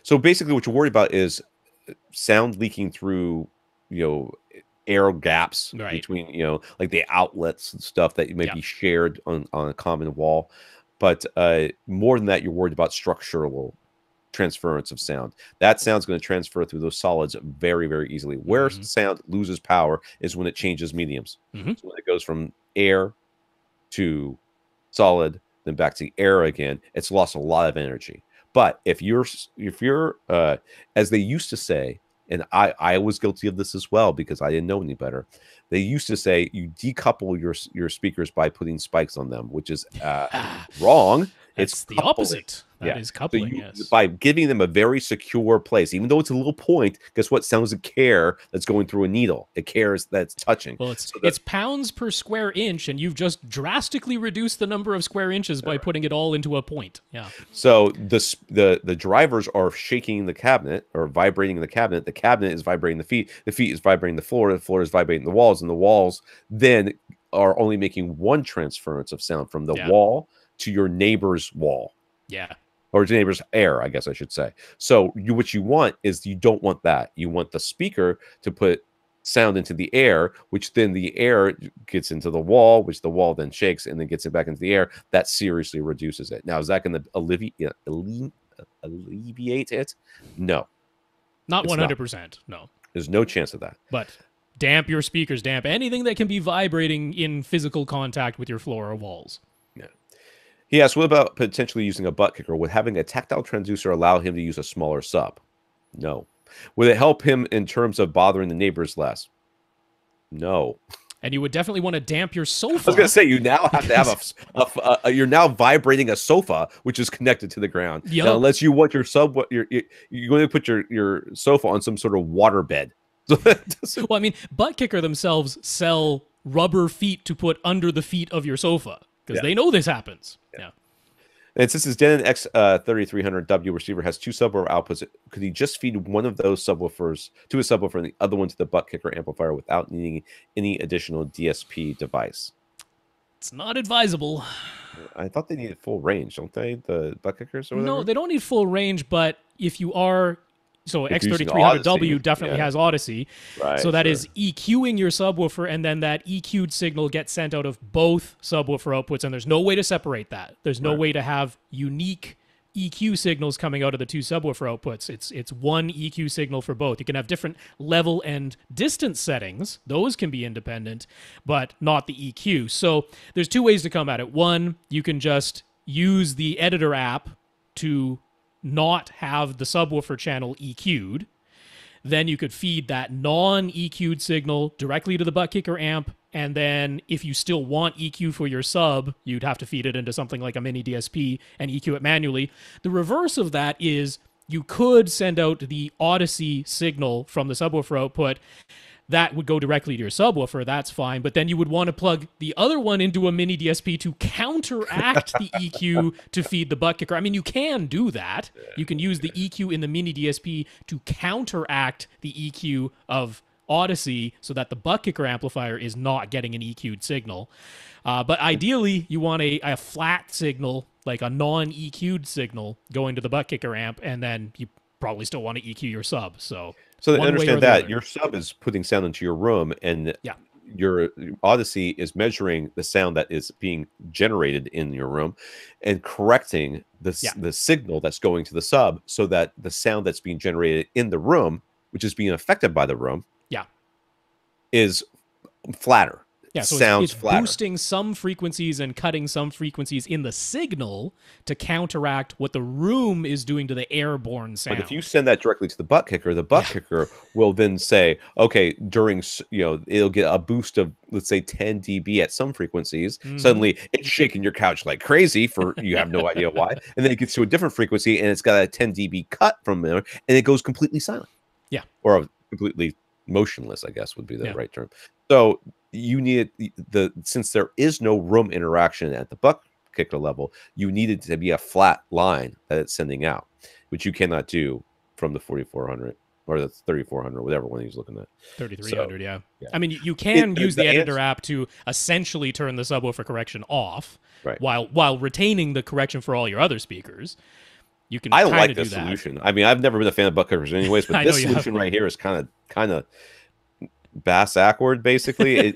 So basically, what you're worried about is sound leaking through, air gaps between, like the outlets and stuff that may be shared on a common wall. But more than that, you're worried about structural transference of sound. That sound's going to transfer through those solids very, very easily. Where sound loses power is when it changes mediums. So when it goes from air to solid, then back to air again, it's lost a lot of energy. But if you're as they used to say, and I was guilty of this as well because I didn't know any better. They used to say you decouple your speakers by putting spikes on them, which is wrong. That's the opposite. That is coupling, yes. By giving them a very secure place, even though it's a little point, guess what? Sounds a care that's going through a needle. A care that's touching. Well, it's pounds per square inch, and you've just drastically reduced the number of square inches by putting it all into a point. Yeah. So the drivers are shaking the cabinet or vibrating the cabinet. The cabinet is vibrating the feet. The feet is vibrating the floor is vibrating the walls, and the walls then are only making one transference of sound from the wall to your neighbor's wall. Yeah. Or your neighbor's air, I guess I should say. So what you want is you don't want that. You want the speaker to put sound into the air, which then the air gets into the wall, which the wall then shakes and then gets it back into the air. That seriously reduces it. Now, is that going to alleviate it? No. Not 100%. No. There's no chance of that. But damp your speakers, damp anything that can be vibrating in physical contact with your floor or walls. Yeah. He asks, what about potentially using a butt kicker? Would having a tactile transducer allow him to use a smaller sub? No. Would it help him in terms of bothering the neighbors less? No. And you would definitely want to damp your sofa. I was going to say, you now have to have you're now vibrating a sofa, which is connected to the ground. Yep. Now, unless you want your you're going to put your sofa on some sort of water bed. Well, I mean, Butt Kicker themselves sell rubber feet to put under the feet of your sofa because they know this happens. Yeah. And since his Denon X3300W receiver has two subwoofer outputs, could he just feed one of those subwoofers to a subwoofer and the other one to the Butt Kicker amplifier without needing any additional DSP device? It's not advisable. I thought they needed full range, don't they? The Butt Kickers or whatever? No, they don't need full range, but if you are... So X3300W definitely has Odyssey. Right, so that is EQing your subwoofer, and then that EQ'd signal gets sent out of both subwoofer outputs, and there's no way to separate that. There's no way to have unique EQ signals coming out of the two subwoofer outputs. It's one EQ signal for both. You can have different level and distance settings. Those can be independent, but not the EQ. So there's two ways to come at it. One, you can just use the editor app to not have the subwoofer channel EQ'd. Then you could feed that non-EQ'd signal directly to the Butt Kicker amp, and then if you still want EQ for your sub, you'd have to feed it into something like a mini DSP and EQ it manually. The reverse of that is you could send out the Odyssey signal from the subwoofer output. That would go directly to your subwoofer, that's fine, but then you would want to plug the other one into a mini DSP to counteract the EQ to feed the Butt Kicker. I mean, you can do that. You can use the EQ in the mini DSP to counteract the EQ of Odyssey so that the Butt Kicker amplifier is not getting an EQ'd signal. But ideally, you want a flat signal, like a non-EQ'd signal, going to the Butt Kicker amp, and then you probably still want to EQ your sub. So understand that your sub is putting sound into your room, and your Odyssey is measuring the sound that is being generated in your room and correcting the signal that's going to the sub so that the sound that's being generated in the room, which is being affected by the room, is flatter. Yeah, so sounds it's flatter. Boosting some frequencies and cutting some frequencies in the signal to counteract what the room is doing to the airborne sound. But if you send that directly to the Butt Kicker, the Butt Kicker will then say, okay, during, it'll get a boost of, let's say, 10 dB at some frequencies. Suddenly, it's shaking your couch like crazy for you have no idea why. And then it gets to a different frequency, and it's got a 10 dB cut from there, and it goes completely silent. Yeah. Or completely motionless, I guess would be the right term. So you need since there is no room interaction at the Butt Kicker level, you need it to be a flat line that it's sending out, which you cannot do from the 4400 or the 3400, whatever one he's looking at. 3300, yeah. I mean, you can use the editor app to essentially turn the subwoofer correction off, while retaining the correction for all your other speakers. You can. I like this solution. I mean, I've never been a fan of Butt Kickers anyways, but this solution right here is kind of bass awkward, basically.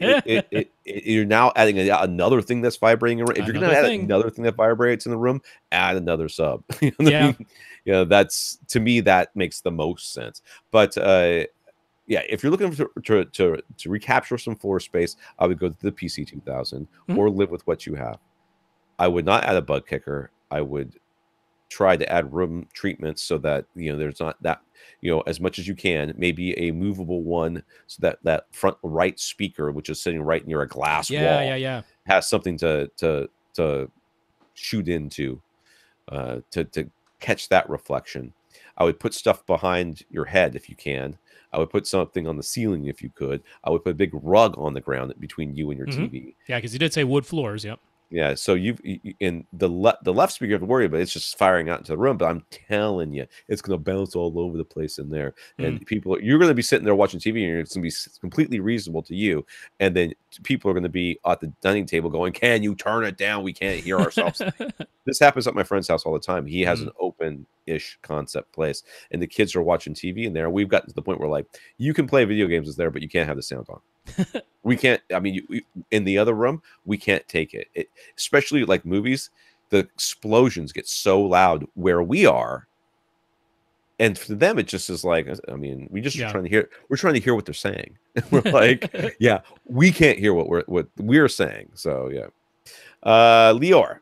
You're now adding another thing that's vibrating around. If you're going to add another thing that vibrates in the room, add another sub. You know what I mean? That's, to me, that makes the most sense. But if you're looking to recapture some floor space, I would go to the PC2000 or live with what you have. I would not add a Butt Kicker. I would try to add room treatments so that there's not that as much as you can, maybe a movable one so that front right speaker, which is sitting right near a glass wall, has something to shoot into. to catch that reflection. I would put stuff behind your head if you can. I would put something on the ceiling if you could. I would put a big rug on the ground between you and your TV. Yeah, because you did say wood floors. Yep. Yeah, so in the left speaker you have to worry about, it's just firing out into the room. But I'm telling you, it's going to bounce all over the place in there, and you're going to be sitting there watching TV, and it's going to be completely reasonable to you, and then people are going to be at the dining table going, "Can you turn it down? We can't hear ourselves." This happens at my friend's house all the time. He has an open-ish concept place, and the kids are watching TV in there. We've gotten to the point where, like, you can play video games there, but you can't have the sound on. We can't. I mean, in the other room, we can't take it. Especially like movies, the explosions get so loud where we are, and for them, it just is like. I mean, we just are trying to hear. We're trying to hear what they're saying. We're like, yeah, we can't hear what we're saying. So yeah, Lior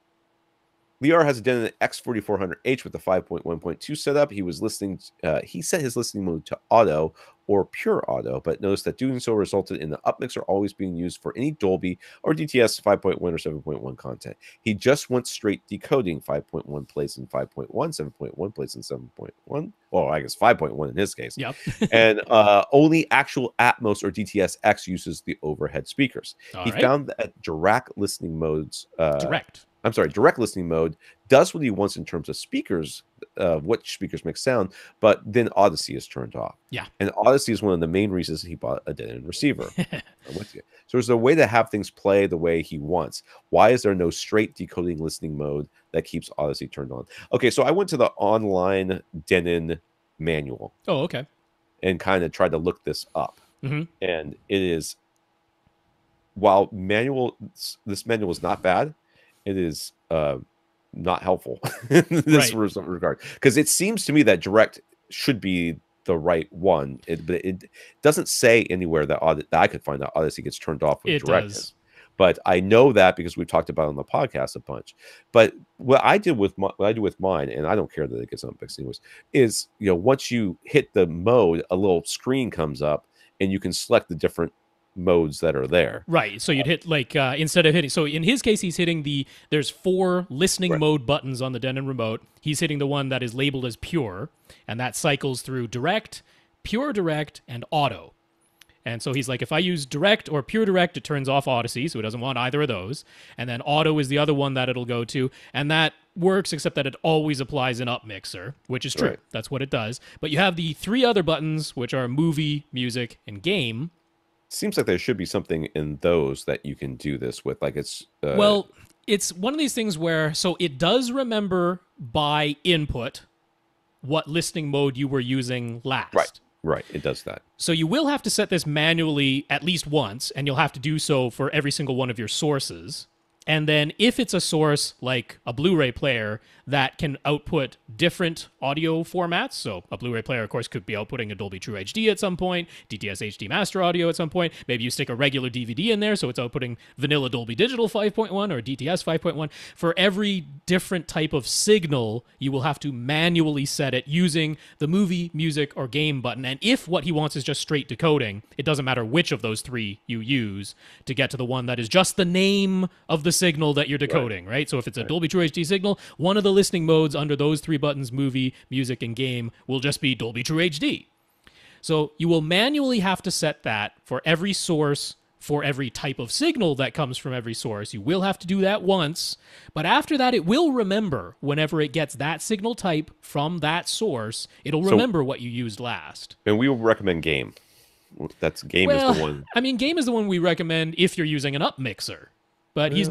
has a Denon X4400H with the 5.1.2 setup. He was listening. He set his listening mode to auto or pure auto, but noticed that doing so resulted in the upmixer always being used for any Dolby or DTS 5.1 or 7.1 content. He just wants straight decoding. 5.1 plays in 5.1, 7.1 plays in 7.1. Well, I guess 5.1 in his case. Yep. And only actual Atmos or DTS X uses the overhead speakers. He found that direct listening modes. Direct listening mode does what he wants in terms of speakers, what speakers make sound, but then Odyssey is turned off. Yeah. And Odyssey is one of the main reasons he bought a Denon receiver. I'm with you. So there's a way to have things play the way he wants. Why is there no straight decoding listening mode that keeps Odyssey turned on? Okay, so I went to the online Denon manual. Oh, okay. And kind of tried to look this up. And it is, while this manual is not bad, it is not helpful in this regard, because it seems to me that direct should be the right one. But it doesn't say anywhere that I could find that Odyssey gets turned off with direct. But I know that because we've talked about it on the podcast a bunch. But what I do with mine, and I don't care that it gets unfixed anyways, is once you hit the mode, a little screen comes up, and you can select the different modes that are there. Right. So you'd hit instead of hitting. So in his case, he's hitting there's 4 listening mode buttons on the Denon remote. He's hitting the one that is labeled as pure, and that cycles through direct, pure direct, and auto. And so he's like, if I use direct or pure direct, it turns off Odyssey, so he doesn't want either of those. And then auto is the other one that it'll go to, and that works, except that it always applies an up mixer, which is true. Right. That's what it does. But you have the 3 other buttons, which are movie, music, and game. Seems like there should be something in those that you can do this with. Like it's well, it's one of these things where it does remember by input what listening mode you were using last. Right, it does that. So you will have to set this manually at least once, and you'll have to do so for every single one of your sources. And then if it's a source like a Blu-ray player that can output different audio formats, so a Blu-ray player, of course, could be outputting a Dolby True HD at some point, DTS HD Master Audio at some point. Maybe you stick a regular DVD in there, so it's outputting vanilla Dolby Digital 5.1 or DTS 5.1. For every different type of signal, you will have to manually set it using the movie, music, or game button. And if what he wants is just straight decoding, it doesn't matter which of those 3 you use to get to the one that is just the name of the signal that you're decoding, right? So if it's a Dolby True HD signal, one of the listening modes under those 3 buttons, movie, music, and game, will just be Dolby True HD. So you will manually have to set that for every source, for every type of signal that comes from every source. You will have to do that once, but after that, it will remember whenever it gets that signal type from that source, it'll remember what you used last. And we will recommend game. Game is the one. I mean, game is the one we recommend if you're using an up mixer. But he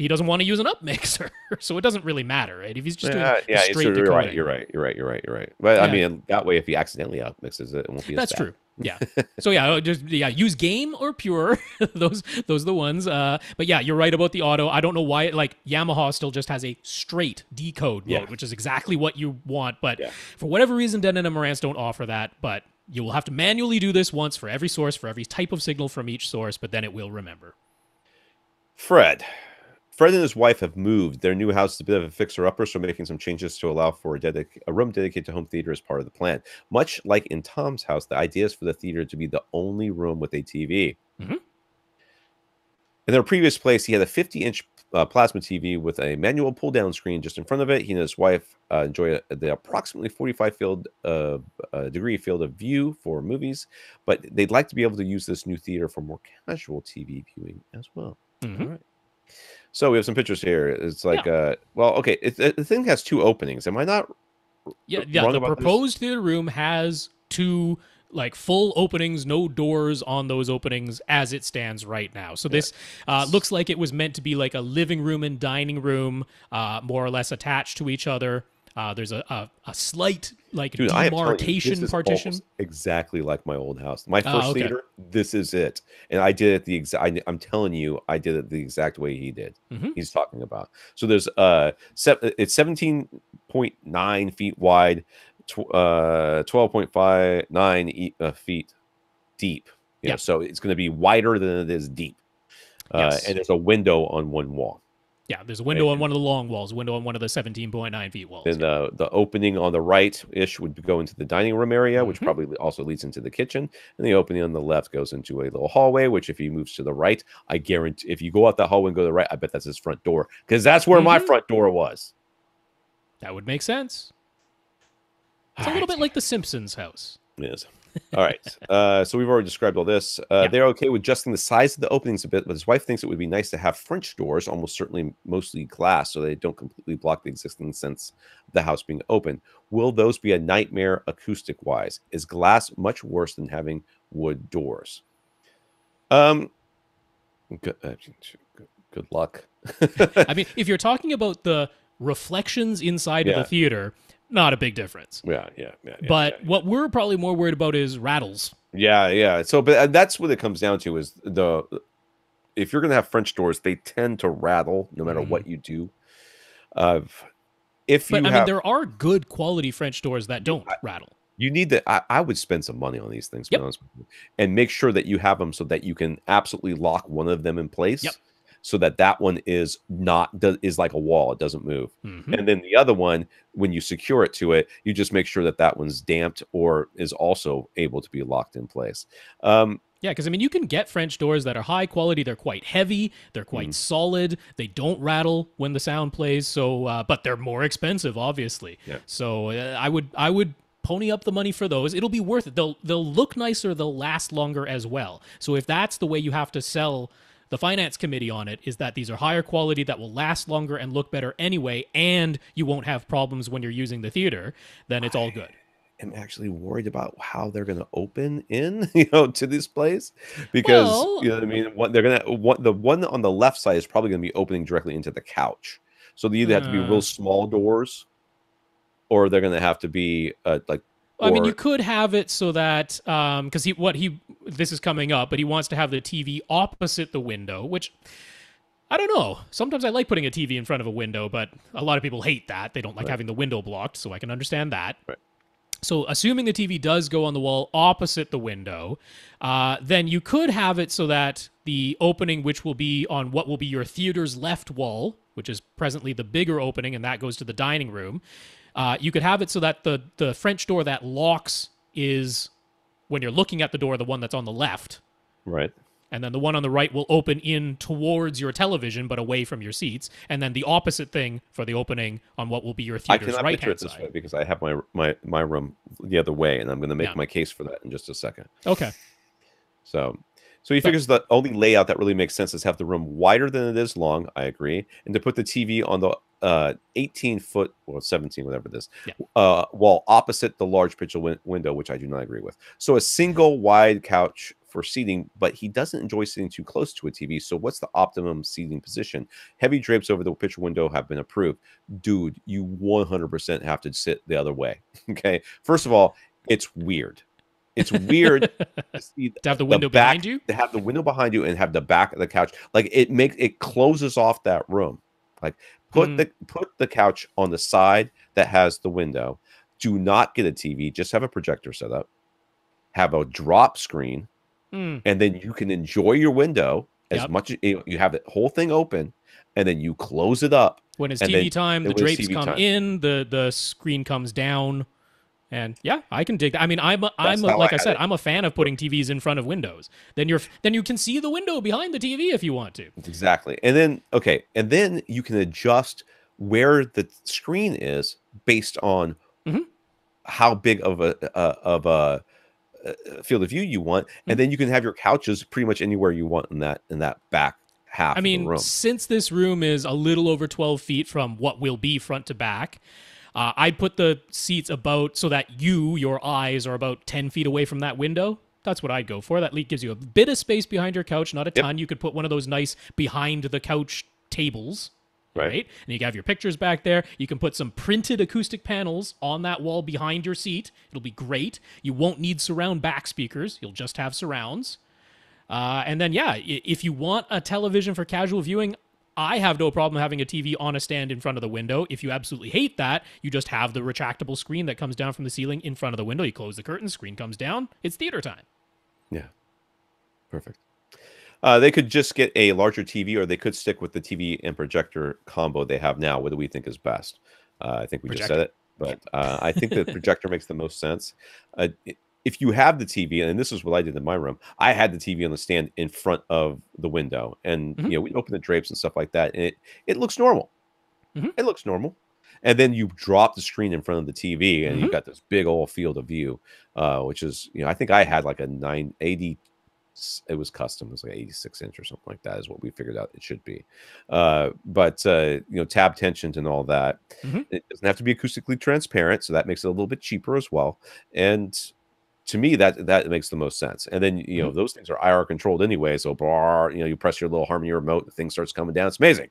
doesn't want to use an up mixer, so it doesn't really matter, right? If he's just doing straight decoding. You're right. But I mean, that way, if he accidentally up mixes it won't be as bad. That's true. Yeah. So use game or pure. those are the ones. But yeah, you're right about the auto. I don't know why Yamaha still just has a straight decode mode, which is exactly what you want. But for whatever reason, Denon and Marantz don't offer that. But you will have to manually do this once for every source, for every type of signal from each source. But then it will remember. Fred and his wife have moved. Their new house is a bit of a fixer-upper, so making some changes to allow for a room dedicated to home theater as part of the plan. Much like in Tom's house, the idea is for the theater to be the only room with a TV. In their previous place, he had a 50-inch plasma TV with a manual pull-down screen just in front of it. He and his wife enjoy the approximately 45-degree field of view for movies, but they'd like to be able to use this new theater for more casual TV viewing as well. Mm-hmm. All right. So we have some pictures here. It's like, well, okay, the thing has 2 openings. Am I not wrong the about proposed theater room has 2 like full openings, no doors on those openings as it stands right now. So this looks like it was meant to be like a living room and dining room, more or less attached to each other. There's a slight like demarcation partition. Exactly like my old house. My first theater, this is it. And I did it I'm telling you, I did it the exact way he did. Mm-hmm. He's talking about. So there's it's 17.9 feet wide, 12.59 feet deep. So it's going to be wider than it is deep. And there's a window on one wall. Yeah, there's a window on one of the long walls, a window on one of the 17.9 feet walls. Then the opening on the right-ish would go into the dining room area, which probably also leads into the kitchen. And the opening on the left goes into a little hallway, which if he moves to the right, I guarantee if you go out that hallway and go to the right, I bet that's his front door. Because that's where my front door was. That would make sense. It's a little bit like the Simpsons house. It is. All right. So we've already described all this. They're okay with adjusting the size of the openings a bit, but his wife thinks it would be nice to have French doors, almost certainly mostly glass, so they don't completely block the existing sense of the house being open. Will those be a nightmare acoustic-wise? Is glass much worse than having wood doors? Good luck. I mean, if you're talking about the reflections inside of the theater, not a big difference. But what we're probably more worried about is rattles. Yeah. So, but that's what it comes down to is if you're going to have French doors, they tend to rattle no matter what you do. I mean, there are good quality French doors that don't rattle. You need to. I would spend some money on these things, to be honest with you, and make sure that you have them so that you can absolutely lock one of them in place. So that one is like a wall; it doesn't move. And then the other one, when you secure it to it, you just make sure that one's damped or is also able to be locked in place. Because I mean, you can get French doors that are high quality. They're quite heavy. They're quite solid. They don't rattle when the sound plays. So, but they're more expensive, obviously. So I would pony up the money for those. It'll be worth it. They'll look nicer. They'll last longer as well. So if that's the way you have to sell the finance committee on it, is that these are higher quality that will last longer and look better anyway, and you won't have problems when you're using the theater, then it's all good. I'm actually worried about how they're going to open in, to this place, because you know what I mean. The one on the left side is probably going to be opening directly into the couch, so they either have to be real small doors, or they're going to have to be I mean, you could have it so that because this is coming up, but he wants to have the TV opposite the window, which I don't know. Sometimes I like putting a TV in front of a window, but a lot of people hate that. They don't like having the window blocked, so I can understand that. Right. So assuming the TV does go on the wall opposite the window, then you could have it so that the opening, which will be on what will be your theater's left wall, which is presently the bigger opening, and that goes to the dining room, you could have it so that the French door that locks is, when you're looking at the door, the one that's on the left. Right. And then the one on the right will open in towards your television, but away from your seats. And then the opposite thing for the opening on what will be your theater's right-hand side. I cannot picture it this way because I have my room the other way, and I'm going to make my case for that in just a second. Okay. So he figures the only layout that really makes sense is have the room wider than it is long. I agree. And to put the TV on the 18-foot or 17, whatever it is, wall opposite the large picture window, which I do not agree with. So a single wide couch for seating, but he doesn't enjoy sitting too close to a TV. So what's the optimum seating position? Heavy drapes over the picture window have been approved. Dude, you 100% have to sit the other way. Okay. First of all, it's weird. It's weird to have the window behind you. To have the window behind you and have the back of the couch, like it closes off that room. Like put the couch on the side that has the window. Do not get a TV. Just have a projector set up. Have a drop screen, and then you can enjoy your window as much as you have the whole thing open, and then you close it up. When it's TV time, the drapes come in, the screen comes down. And yeah, I can dig that. I mean, Like I said, I'm a fan of putting TVs in front of windows. Then you can see the window behind the TV if you want to. Exactly. And then you can adjust where the screen is based on Mm-hmm. how big of a field of view you want, and then you can have your couches pretty much anywhere you want in that back half I of the mean, room. since this room is a little over 12 feet from what will be front to back, I'd put the seats about so that your eyes are about 10 feet away from that window. That's what I'd go for. That gives you a bit of space behind your couch, not a ton. You could put one of those nice behind the couch tables, right? And you can have your pictures back there. You can put some printed acoustic panels on that wall behind your seat. It'll be great. You won't need surround back speakers. You'll just have surrounds. And then, if you want a television for casual viewing, I have no problem having a TV on a stand in front of the window. If you absolutely hate that, you just have the retractable screen that comes down from the ceiling in front of the window. You close the curtain, screen comes down. It's theater time. Yeah. Perfect. They could just get a larger TV, or they could stick with the TV and projector combo they have now. What do we think is best? I think we just said it, but I think the projector makes the most sense. If you have the TV, and this is what I did in my room, I had the TV on the stand in front of the window, and we open the drapes and stuff like that, and it looks normal. It looks normal. And then you drop the screen in front of the TV, and you've got this big old field of view, which is, I think I had like a 980. It was custom. It was like 86 inch or something like that is what we figured out it should be. But tab tensions and all that. It doesn't have to be acoustically transparent, so that makes it a little bit cheaper as well. And to me, that makes the most sense. And then those things are IR controlled anyway. So you press your little Harmony remote, the thing starts coming down. It's amazing.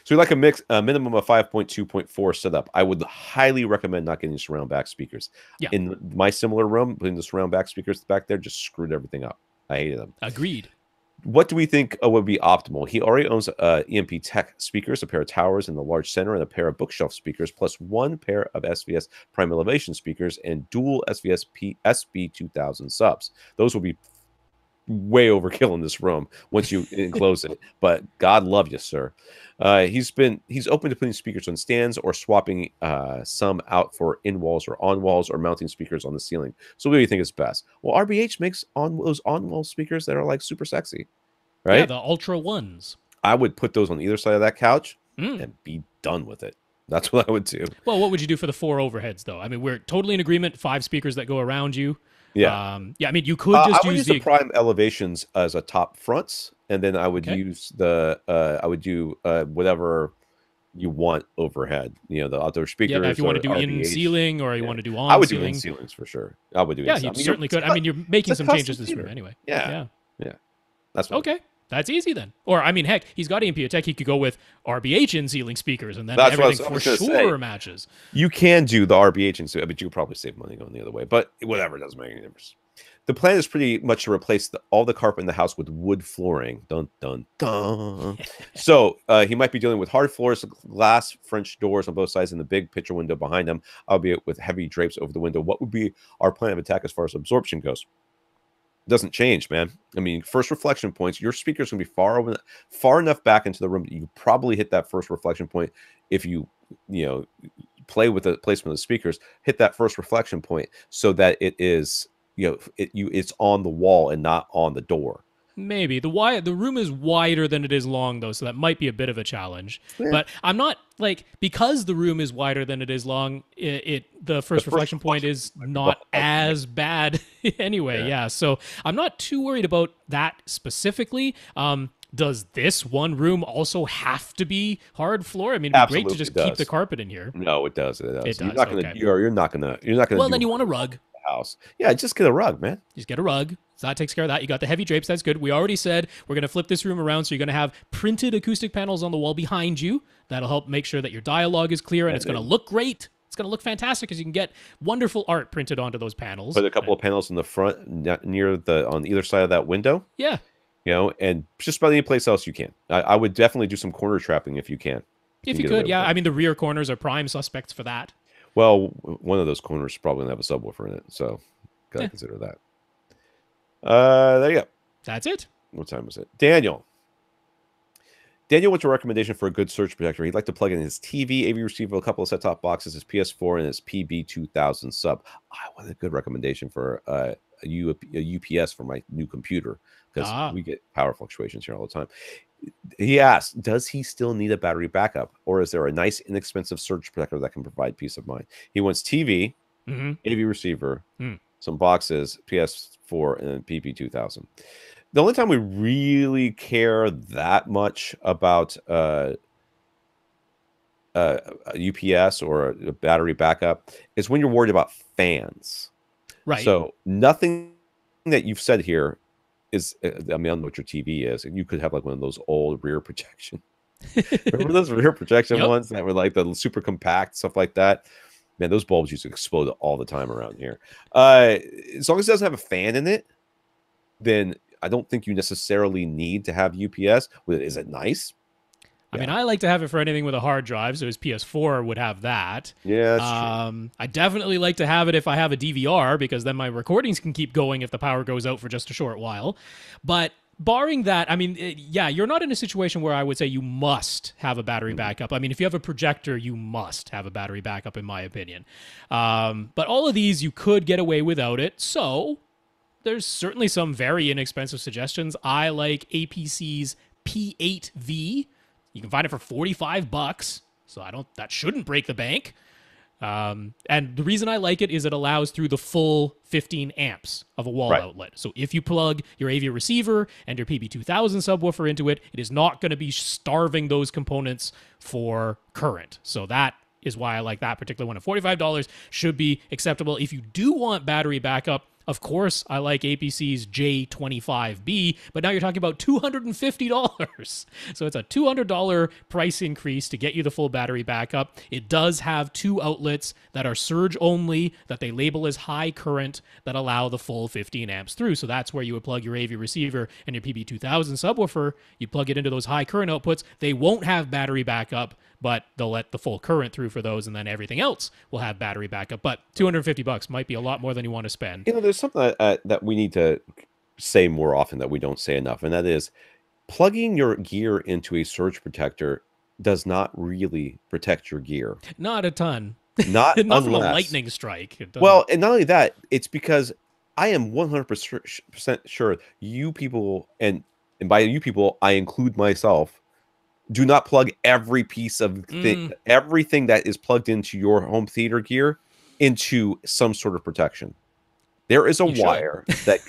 So we like a minimum of 5.2.4 setup. I would highly recommend not getting surround back speakers. Yeah. In my similar room, putting the surround back speakers back there just screwed everything up. I hated them. Agreed. What do we think would be optimal? He already owns EMP Tech speakers, a pair of towers in the large center, and a pair of bookshelf speakers, plus one pair of SVS Prime Elevation speakers and dual SVS SB2000 subs. Those will be way overkill in this room once you enclose it, but God love you, sir. He's open to putting speakers on stands or swapping some out for in walls or on walls or mounting speakers on the ceiling. So what do you think is best? Well, RBH makes those on wall speakers that are like super sexy, right? Yeah, the Ultra ones. I would put those on either side of that couch and be done with it. That's what I would do. Well, what would you do for the 4 overheads, though? I mean, we're totally in agreement. 5 speakers that go around you. Yeah. I mean, you could just use the prime elevations as a top fronts, and then I would use I would do whatever you want overhead. The outdoor speakers. Yeah, if you want to do RBH, in ceiling or you want to do on I would ceiling. do in ceilings for sure. I would do. Yeah, you certainly could. I mean, you're making some changes this room anyway. Yeah. That's what okay. That's easy then. Or, I mean, heck, he's got EMP Tech. He could go with RBH in ceiling speakers, and then everything for sure matches. You can do the RBH in ceiling, but you probably save money going the other way. But whatever, it doesn't make any difference. The plan is pretty much to replace all the carpet in the house with wood flooring. Dun, dun, dun. So he might be dealing with hard floors, glass French doors on both sides, and the big picture window behind him, albeit with heavy drapes over the window. What would be our plan of attack as far as absorption goes? Doesn't change, man. I mean, first reflection points, your speaker's gonna be far enough back into the room that you probably hit that first reflection point. If you play with the placement of the speakers, hit that first reflection point so that it is it's on the wall and not on the door. Maybe the room is wider than it is long, though, so that might be a bit of a challenge. Yeah. But I'm not because the room is wider than it is long. The first reflection point is not as bad anyway. Yeah, so I'm not too worried about that specifically. Does this one room also have to be hard floor? I mean, it'd be great to just keep the carpet in here. No, it does. It does. It does. You're not gonna. Well, then you want a rug. House. Yeah, just get a rug, man. Just get a rug. So that takes care of that. You got the heavy drapes. That's good. We already said we're going to flip this room around, so you're going to have printed acoustic panels on the wall behind you. That'll help make sure that your dialogue is clear, and it's going to look great. It's going to look fantastic because you can get wonderful art printed onto those panels. Put a couple of panels in the front, on either side of that window. Yeah. And just about any place else you can. I would definitely do some corner trapping if you can. If you could, yeah. I mean, the rear corners are prime suspects for that. Well, one of those corners is probably going to have a subwoofer in it, so gotta consider that. There you go. That's it. What time was it? Daniel, Daniel wants a recommendation for a good surge protector. He'd like to plug in his TV, AV receiver, a couple of set-top boxes, his PS4, and his PB2000 sub. I want a good recommendation for a UPS for my new computer, because we get power fluctuations here all the time. He asked, does he still need a battery backup, or is there a nice, inexpensive surge protector that can provide peace of mind? He wants TV, AV receiver, some boxes, PS4, and PB2000. The only time we really care that much about a UPS or a battery backup is when you're worried about fans. Right. So nothing that you've said here is, I mean, I don't know what your TV is. And you could have like one of those old rear projection. Remember those rear projection ones that were like the super compact, stuff like that? Man, those bulbs used to explode all the time around here. As long as it doesn't have a fan in it, then I don't think you necessarily need to have UPS. Is it nice? I mean, I like to have it for anything with a hard drive, so his PS4 would have that. Yeah, that's true. I definitely like to have it if I have a DVR, because then my recordings can keep going if the power goes out for just a short while. But barring that, I mean, you're not in a situation where I would say you must have a battery backup. I mean, if you have a projector, you must have a battery backup, in my opinion. But all of these, you could get away without it, so there's certainly some very inexpensive suggestions. I like APC's P8V. You can find it for $45, so that shouldn't break the bank. And the reason I like it is it allows through the full 15 amps of a wall outlet. So if you plug your AV receiver and your PB2000 subwoofer into it, it is not going to be starving those components for current. So that is why I like that particular one. At $45 should be acceptable. If you do want battery backup, of course, I like APC's J25B, but now you're talking about $250. So it's a $200 price increase to get you the full battery backup. It does have 2 outlets that are surge only, that they label as high current, that allow the full 15 amps through. So that's where you would plug your AV receiver and your PB2000 subwoofer. You plug it into those high current outputs. They won't have battery backup, but they'll let the full current through for those, and then everything else will have battery backup. But $250 might be a lot more than you want to spend. You know, there's something that we need to say more often that we don't say enough, and that is plugging your gear into a surge protector does not really protect your gear. Not a ton. Not from a unless, lightning strike. Well, and not only that, it's because I am 100% sure you people, and by you people, I include myself, do not plug every piece of everything that is plugged into your home theater gear into some sort of protection. There is a wire that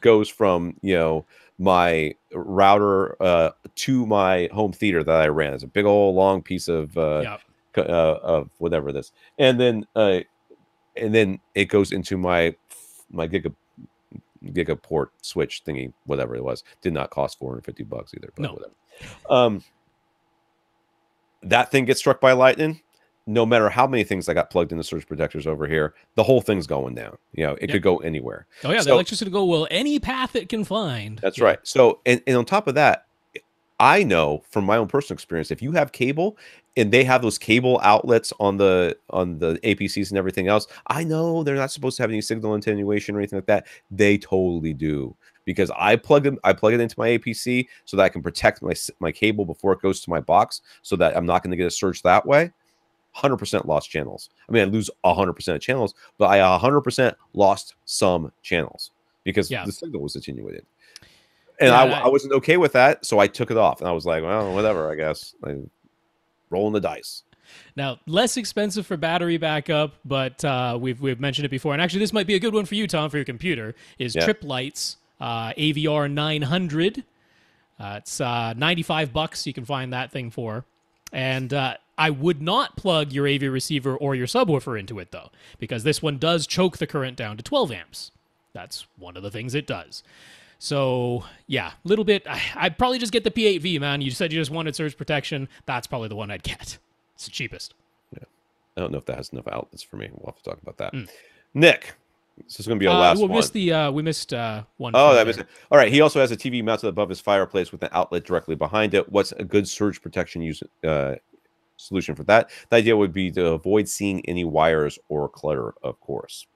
goes from, you know, my router to my home theater that I ran. It's a big old long piece of whatever this, and then it goes into my gigaport switch thingy, whatever it was. Did not cost $450 either, but whatever. That thing gets struck by lightning, no matter how many things I got plugged into surge protectors over here, the whole thing's going down. You know, it could go anywhere. Oh yeah, the electricity go any path it can find. That's right. So, and on top of that, I know from my own personal experience, if you have cable and they have those cable outlets on the APCs and everything else, I know they're not supposed to have any signal attenuation or anything like that. They totally do. Because I plug it into my APC so that I can protect my cable before it goes to my box, so that I'm not going to get a surge that way. 100% lost channels. I mean, I lose 100% of channels, but I 100% lost some channels because the signal was attenuated. And I wasn't okay with that, so I took it off. And I was like, well, whatever, I guess. Rolling the dice. Now, less expensive for battery backup, but we've mentioned it before. And actually, this might be a good one for you, Tom, for your computer, is Trip Lights. AVR 900. It's $95 you can find that thing for. And I would not plug your AV receiver or your subwoofer into it, though, because this one does choke the current down to 12 amps. That's one of the things it does. So, yeah, a little bit. I'd probably just get the P8V, man. You said you just wanted surge protection. That's probably the one I'd get. It's the cheapest. Yeah. I don't know if that has enough outlets for me. We'll have to talk about that. Nick. This is going to be our last one. We missed one. Oh, I missed it. All right. He also has a TV mounted above his fireplace with an outlet directly behind it. What's a good surge protection solution for that? The idea would be to avoid seeing any wires or clutter, of course.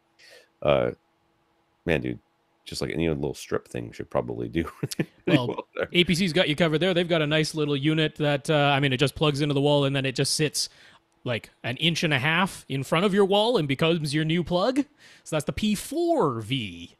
Man, dude, just like any little strip thing should probably do. Well, APC's got you covered there. They've got a nice little unit that, it just plugs into the wall and then it just sits like an inch and a half in front of your wall and becomes your new plug. So that's the P4V.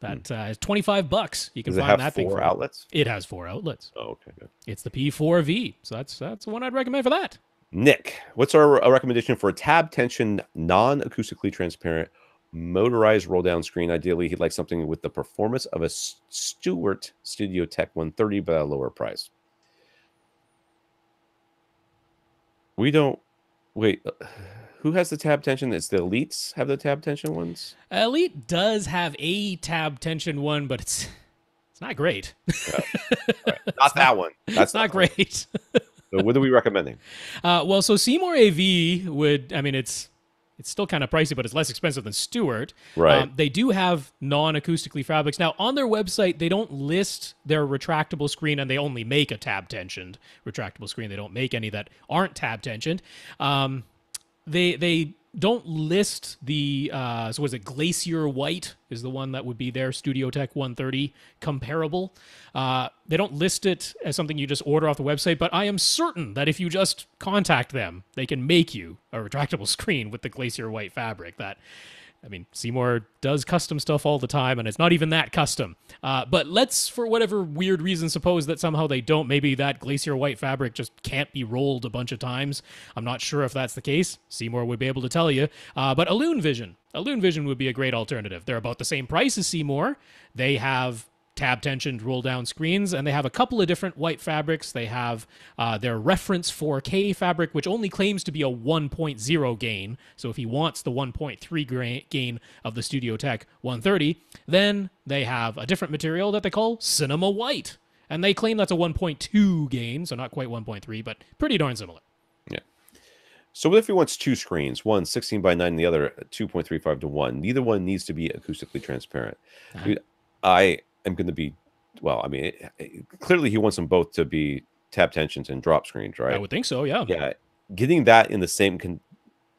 That is $25. You can find that thing. Does it have 4 outlets? It has 4 outlets. Oh, okay, good. It's the P4V. So that's the one I'd recommend for that. Nick, what's our recommendation for a tab tension, non-acoustically transparent, motorized roll-down screen? Ideally, he'd like something with the performance of a Stewart Studio Tech 130, but at a lower price. We don't... Wait, who has the tab tension? It's the Elites have the tab tension ones? Elite does have a tab tension one, but it's not great. Right. Not that one. That's not great. So what are we recommending? So Seymour AV would, it's still kind of pricey, but it's less expensive than Stewart. Right. They do have non-acoustically fabrics. Now, on their website, they don't list their retractable screen, and they only make a tab-tensioned retractable screen. They don't make any that aren't tab-tensioned. They don't list the, so was it Glacier White is the one that would be their Studio Tech 130 comparable. They don't list it as something you just order off the website, but I am certain that if you just contact them, they can make you a retractable screen with the Glacier White fabric. Seymour does custom stuff all the time, and it's not even that custom. But let's, for whatever weird reason, suppose that somehow they don't. Maybe that Glacier White fabric just can't be rolled a bunch of times. I'm not sure if that's the case. Seymour would be able to tell you. But Illusion Vision would be a great alternative. They're about the same price as Seymour. They have tab-tensioned roll-down screens, and they have a couple of different white fabrics. They have their reference 4K fabric, which only claims to be a 1.0 gain. So if he wants the 1.3 gain of the Studio Tech 130, then they have a different material that they call Cinema White. And they claim that's a 1.2 gain, so not quite 1.3, but pretty darn similar. Yeah. So what if he wants 2 screens, one 16 by 9 and the other 2.35 to 1? Neither one needs to be acoustically transparent. I am going to be, clearly he wants them both to be tab tensions and drop screens, right? I would think so, yeah. Yeah. Getting that in the same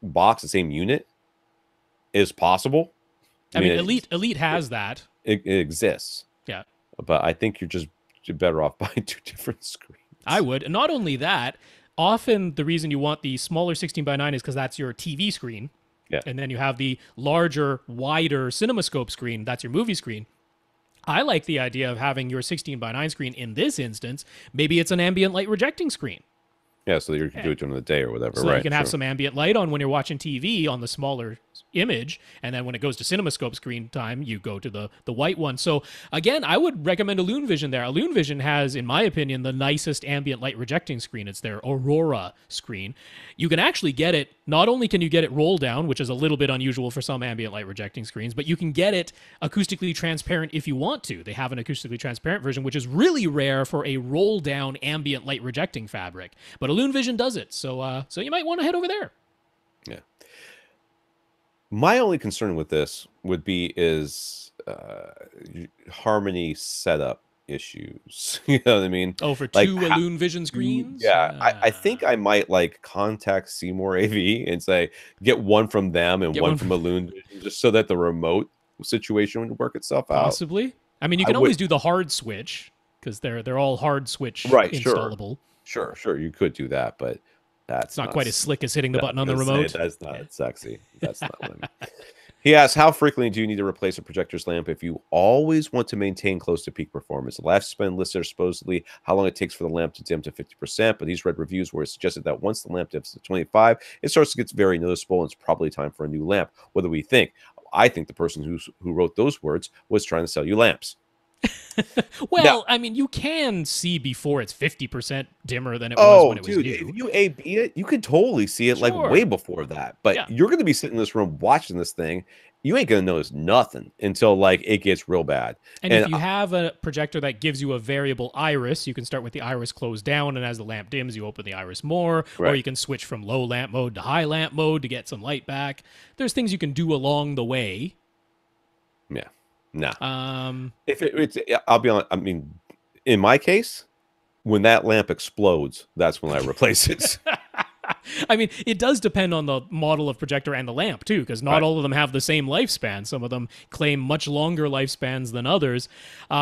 box, the same unit is possible. Elite has that. It exists. Yeah. But I think you're better off buying 2 different screens. I would. And not only that, often the reason you want the smaller 16 by 9 is because that's your TV screen. Yeah. And then you have the larger, wider CinemaScope screen. That's your movie screen. I like the idea of having your 16 by 9 screen in this instance. Maybe it's an ambient light rejecting screen. Yeah, so you can do it during the day or whatever, so right? You can have some ambient light on when you're watching TV on the smaller image, and then when it goes to CinemaScope screen time, you go to the white one. So again, I would recommend Illusion Vision there. Illusion Vision has, in my opinion, the nicest ambient light rejecting screen. It's their Aurora screen. You can actually get it, not only can you get it roll down, which is a little bit unusual for some ambient light rejecting screens, but you can get it acoustically transparent if you want to. They have an acoustically transparent version, which is really rare for a roll down ambient light rejecting fabric. But Illusion Vision does it, so you might want to head over there. Yeah. My only concern with this would be harmony setup issues. You know what I mean? Oh, for 2 Illusion Vision screens? Yeah. I think I might contact Seymour AV and say, get one from them and one from Illusion Vision, just so that the remote situation would work itself out. Possibly. You can always do the hard switch, because they're all hard switch installable. Sure. You could do that, but that's not quite as slick as hitting the button on the remote. That's not sexy. That's not what I mean. He asks, how frequently do you need to replace a projector's lamp if you always want to maintain close to peak performance? The lifespan listed supposedly how long it takes for the lamp to dim to 50%, but he's read reviews where it suggested that once the lamp dips to 25, it starts to get very noticeable, and it's probably time for a new lamp. What do we think? I think the person who wrote those words was trying to sell you lamps. Well, now, you can see before it's 50% dimmer than it was when it was new. If you AB it, you could totally see it way before that. But you're going to be sitting in this room watching this thing. You ain't going to notice nothing until it gets real bad. And if you have a projector that gives you a variable iris, you can start with the iris closed down, and as the lamp dims, you open the iris more, or you can switch from low lamp mode to high lamp mode to get some light back. There's things you can do along the way. Yeah. No. I'll be honest. In my case, when that lamp explodes, that's when I replace it. I mean, it does depend on the model of projector and the lamp too, because not all of them have the same lifespan. Some of them claim much longer lifespans than others.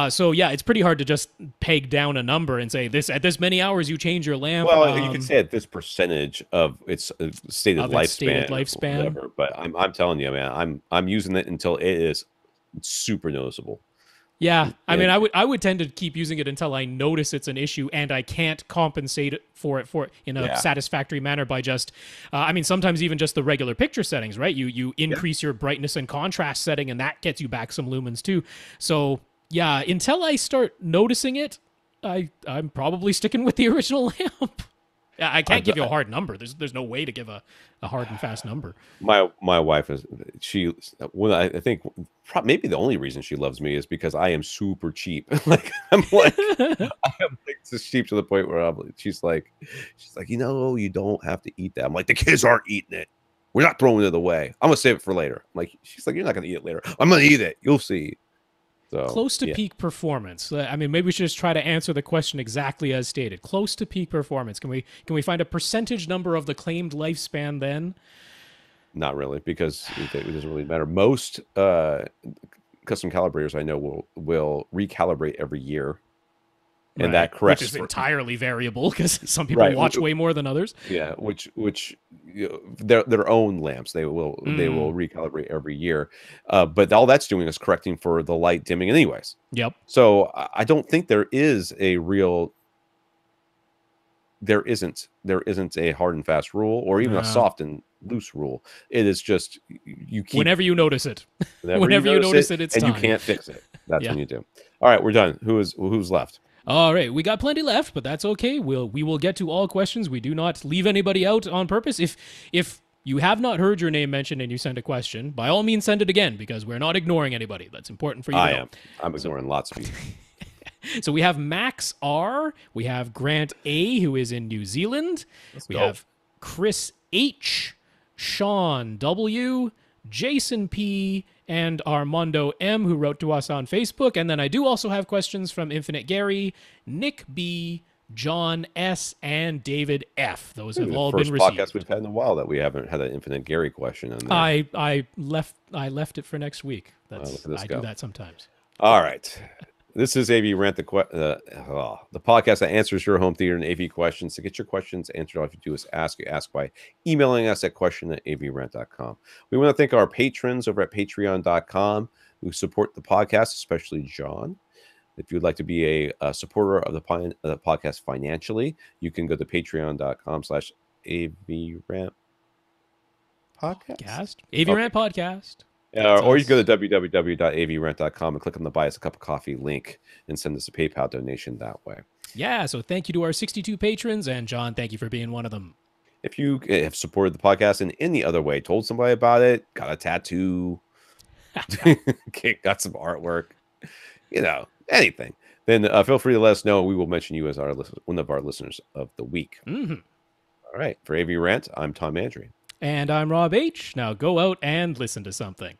So yeah, it's pretty hard to just peg down a number and say this at this many hours you change your lamp. Well, you could say at this percentage of its stated lifespan, whatever. But I'm telling you, man, I'm using it until it is super noticeable. Yeah, I mean, I would tend to keep using it until I notice it's an issue and I can't compensate for it in a satisfactory manner by just, I mean, sometimes even just the regular picture settings, right? You increase your brightness and contrast setting, and that gets you back some lumens too. So yeah, until I start noticing it, I'm probably sticking with the original lamp. I can't give you a hard number. There's no way to give a hard and fast number. My wife is I think maybe the only reason she loves me is because I am super cheap. Like I am like just cheap to the point where she's like you don't have to eat that. I'm like, the kids aren't eating it. We're not throwing it away. I'm gonna save it for later. I'm like, she's like, you're not gonna eat it later. I'm gonna eat it. You'll see. So, close to peak performance. I mean, maybe we should just try to answer the question exactly as stated. Close to peak performance. Can we find a percentage number of the claimed lifespan then? Not really, because it doesn't really matter. Most custom calibrators I know will recalibrate every year. And that corrects, which is entirely variable because some people watch way more than others. Yeah, which their own lamps they will recalibrate every year, but all that's doing is correcting for the light dimming, anyways. Yep. So I don't think there isn't a hard and fast rule, or even a soft and loose rule. It is just you keep whenever you notice it. Whenever you notice it, it's and time. You can't fix it. That's when you do. All right, we're done. Who's left? All right, we got plenty left, but that's okay. We will get to all questions. We do not leave anybody out on purpose. If you have not heard your name mentioned and you send a question, by all means send it again, because we're not ignoring anybody. That's important for you. I'm ignoring lots of people. So we have Max R, we have Grant A, who is in New Zealand. We have Chris H, Sean W, Jason P, and Armando M, who wrote to us on Facebook. And then I do also have questions from Infinite Gary, Nick B, John S, and David F. Those have all been received. First podcast we've had in a while that we haven't had an Infinite Gary question in there. I left it for next week. I do that sometimes. All right. This is AV Rant, the podcast that answers your home theater and AV questions. To get your questions answered, all you have to do is ask. You ask by emailing us at question@avrant.com. We want to thank our patrons over at patreon.com who support the podcast, especially John. If you'd like to be a supporter of the podcast financially, you can go to patreon.com/AVRant podcast. AVRant podcast. Or you can go to www.avrant.com and click on the Buy Us a Cup of Coffee link and send us a PayPal donation that way. Yeah, so thank you to our 62 patrons, and John, thank you for being one of them. If you have supported the podcast in any other way, told somebody about it, got a tattoo, got some artwork, anything, then feel free to let us know. We will mention you as one of our listeners of the week. Mm-hmm. All right. For AV Rant, I'm Tom Andry. And I'm Rob H. Now go out and listen to something.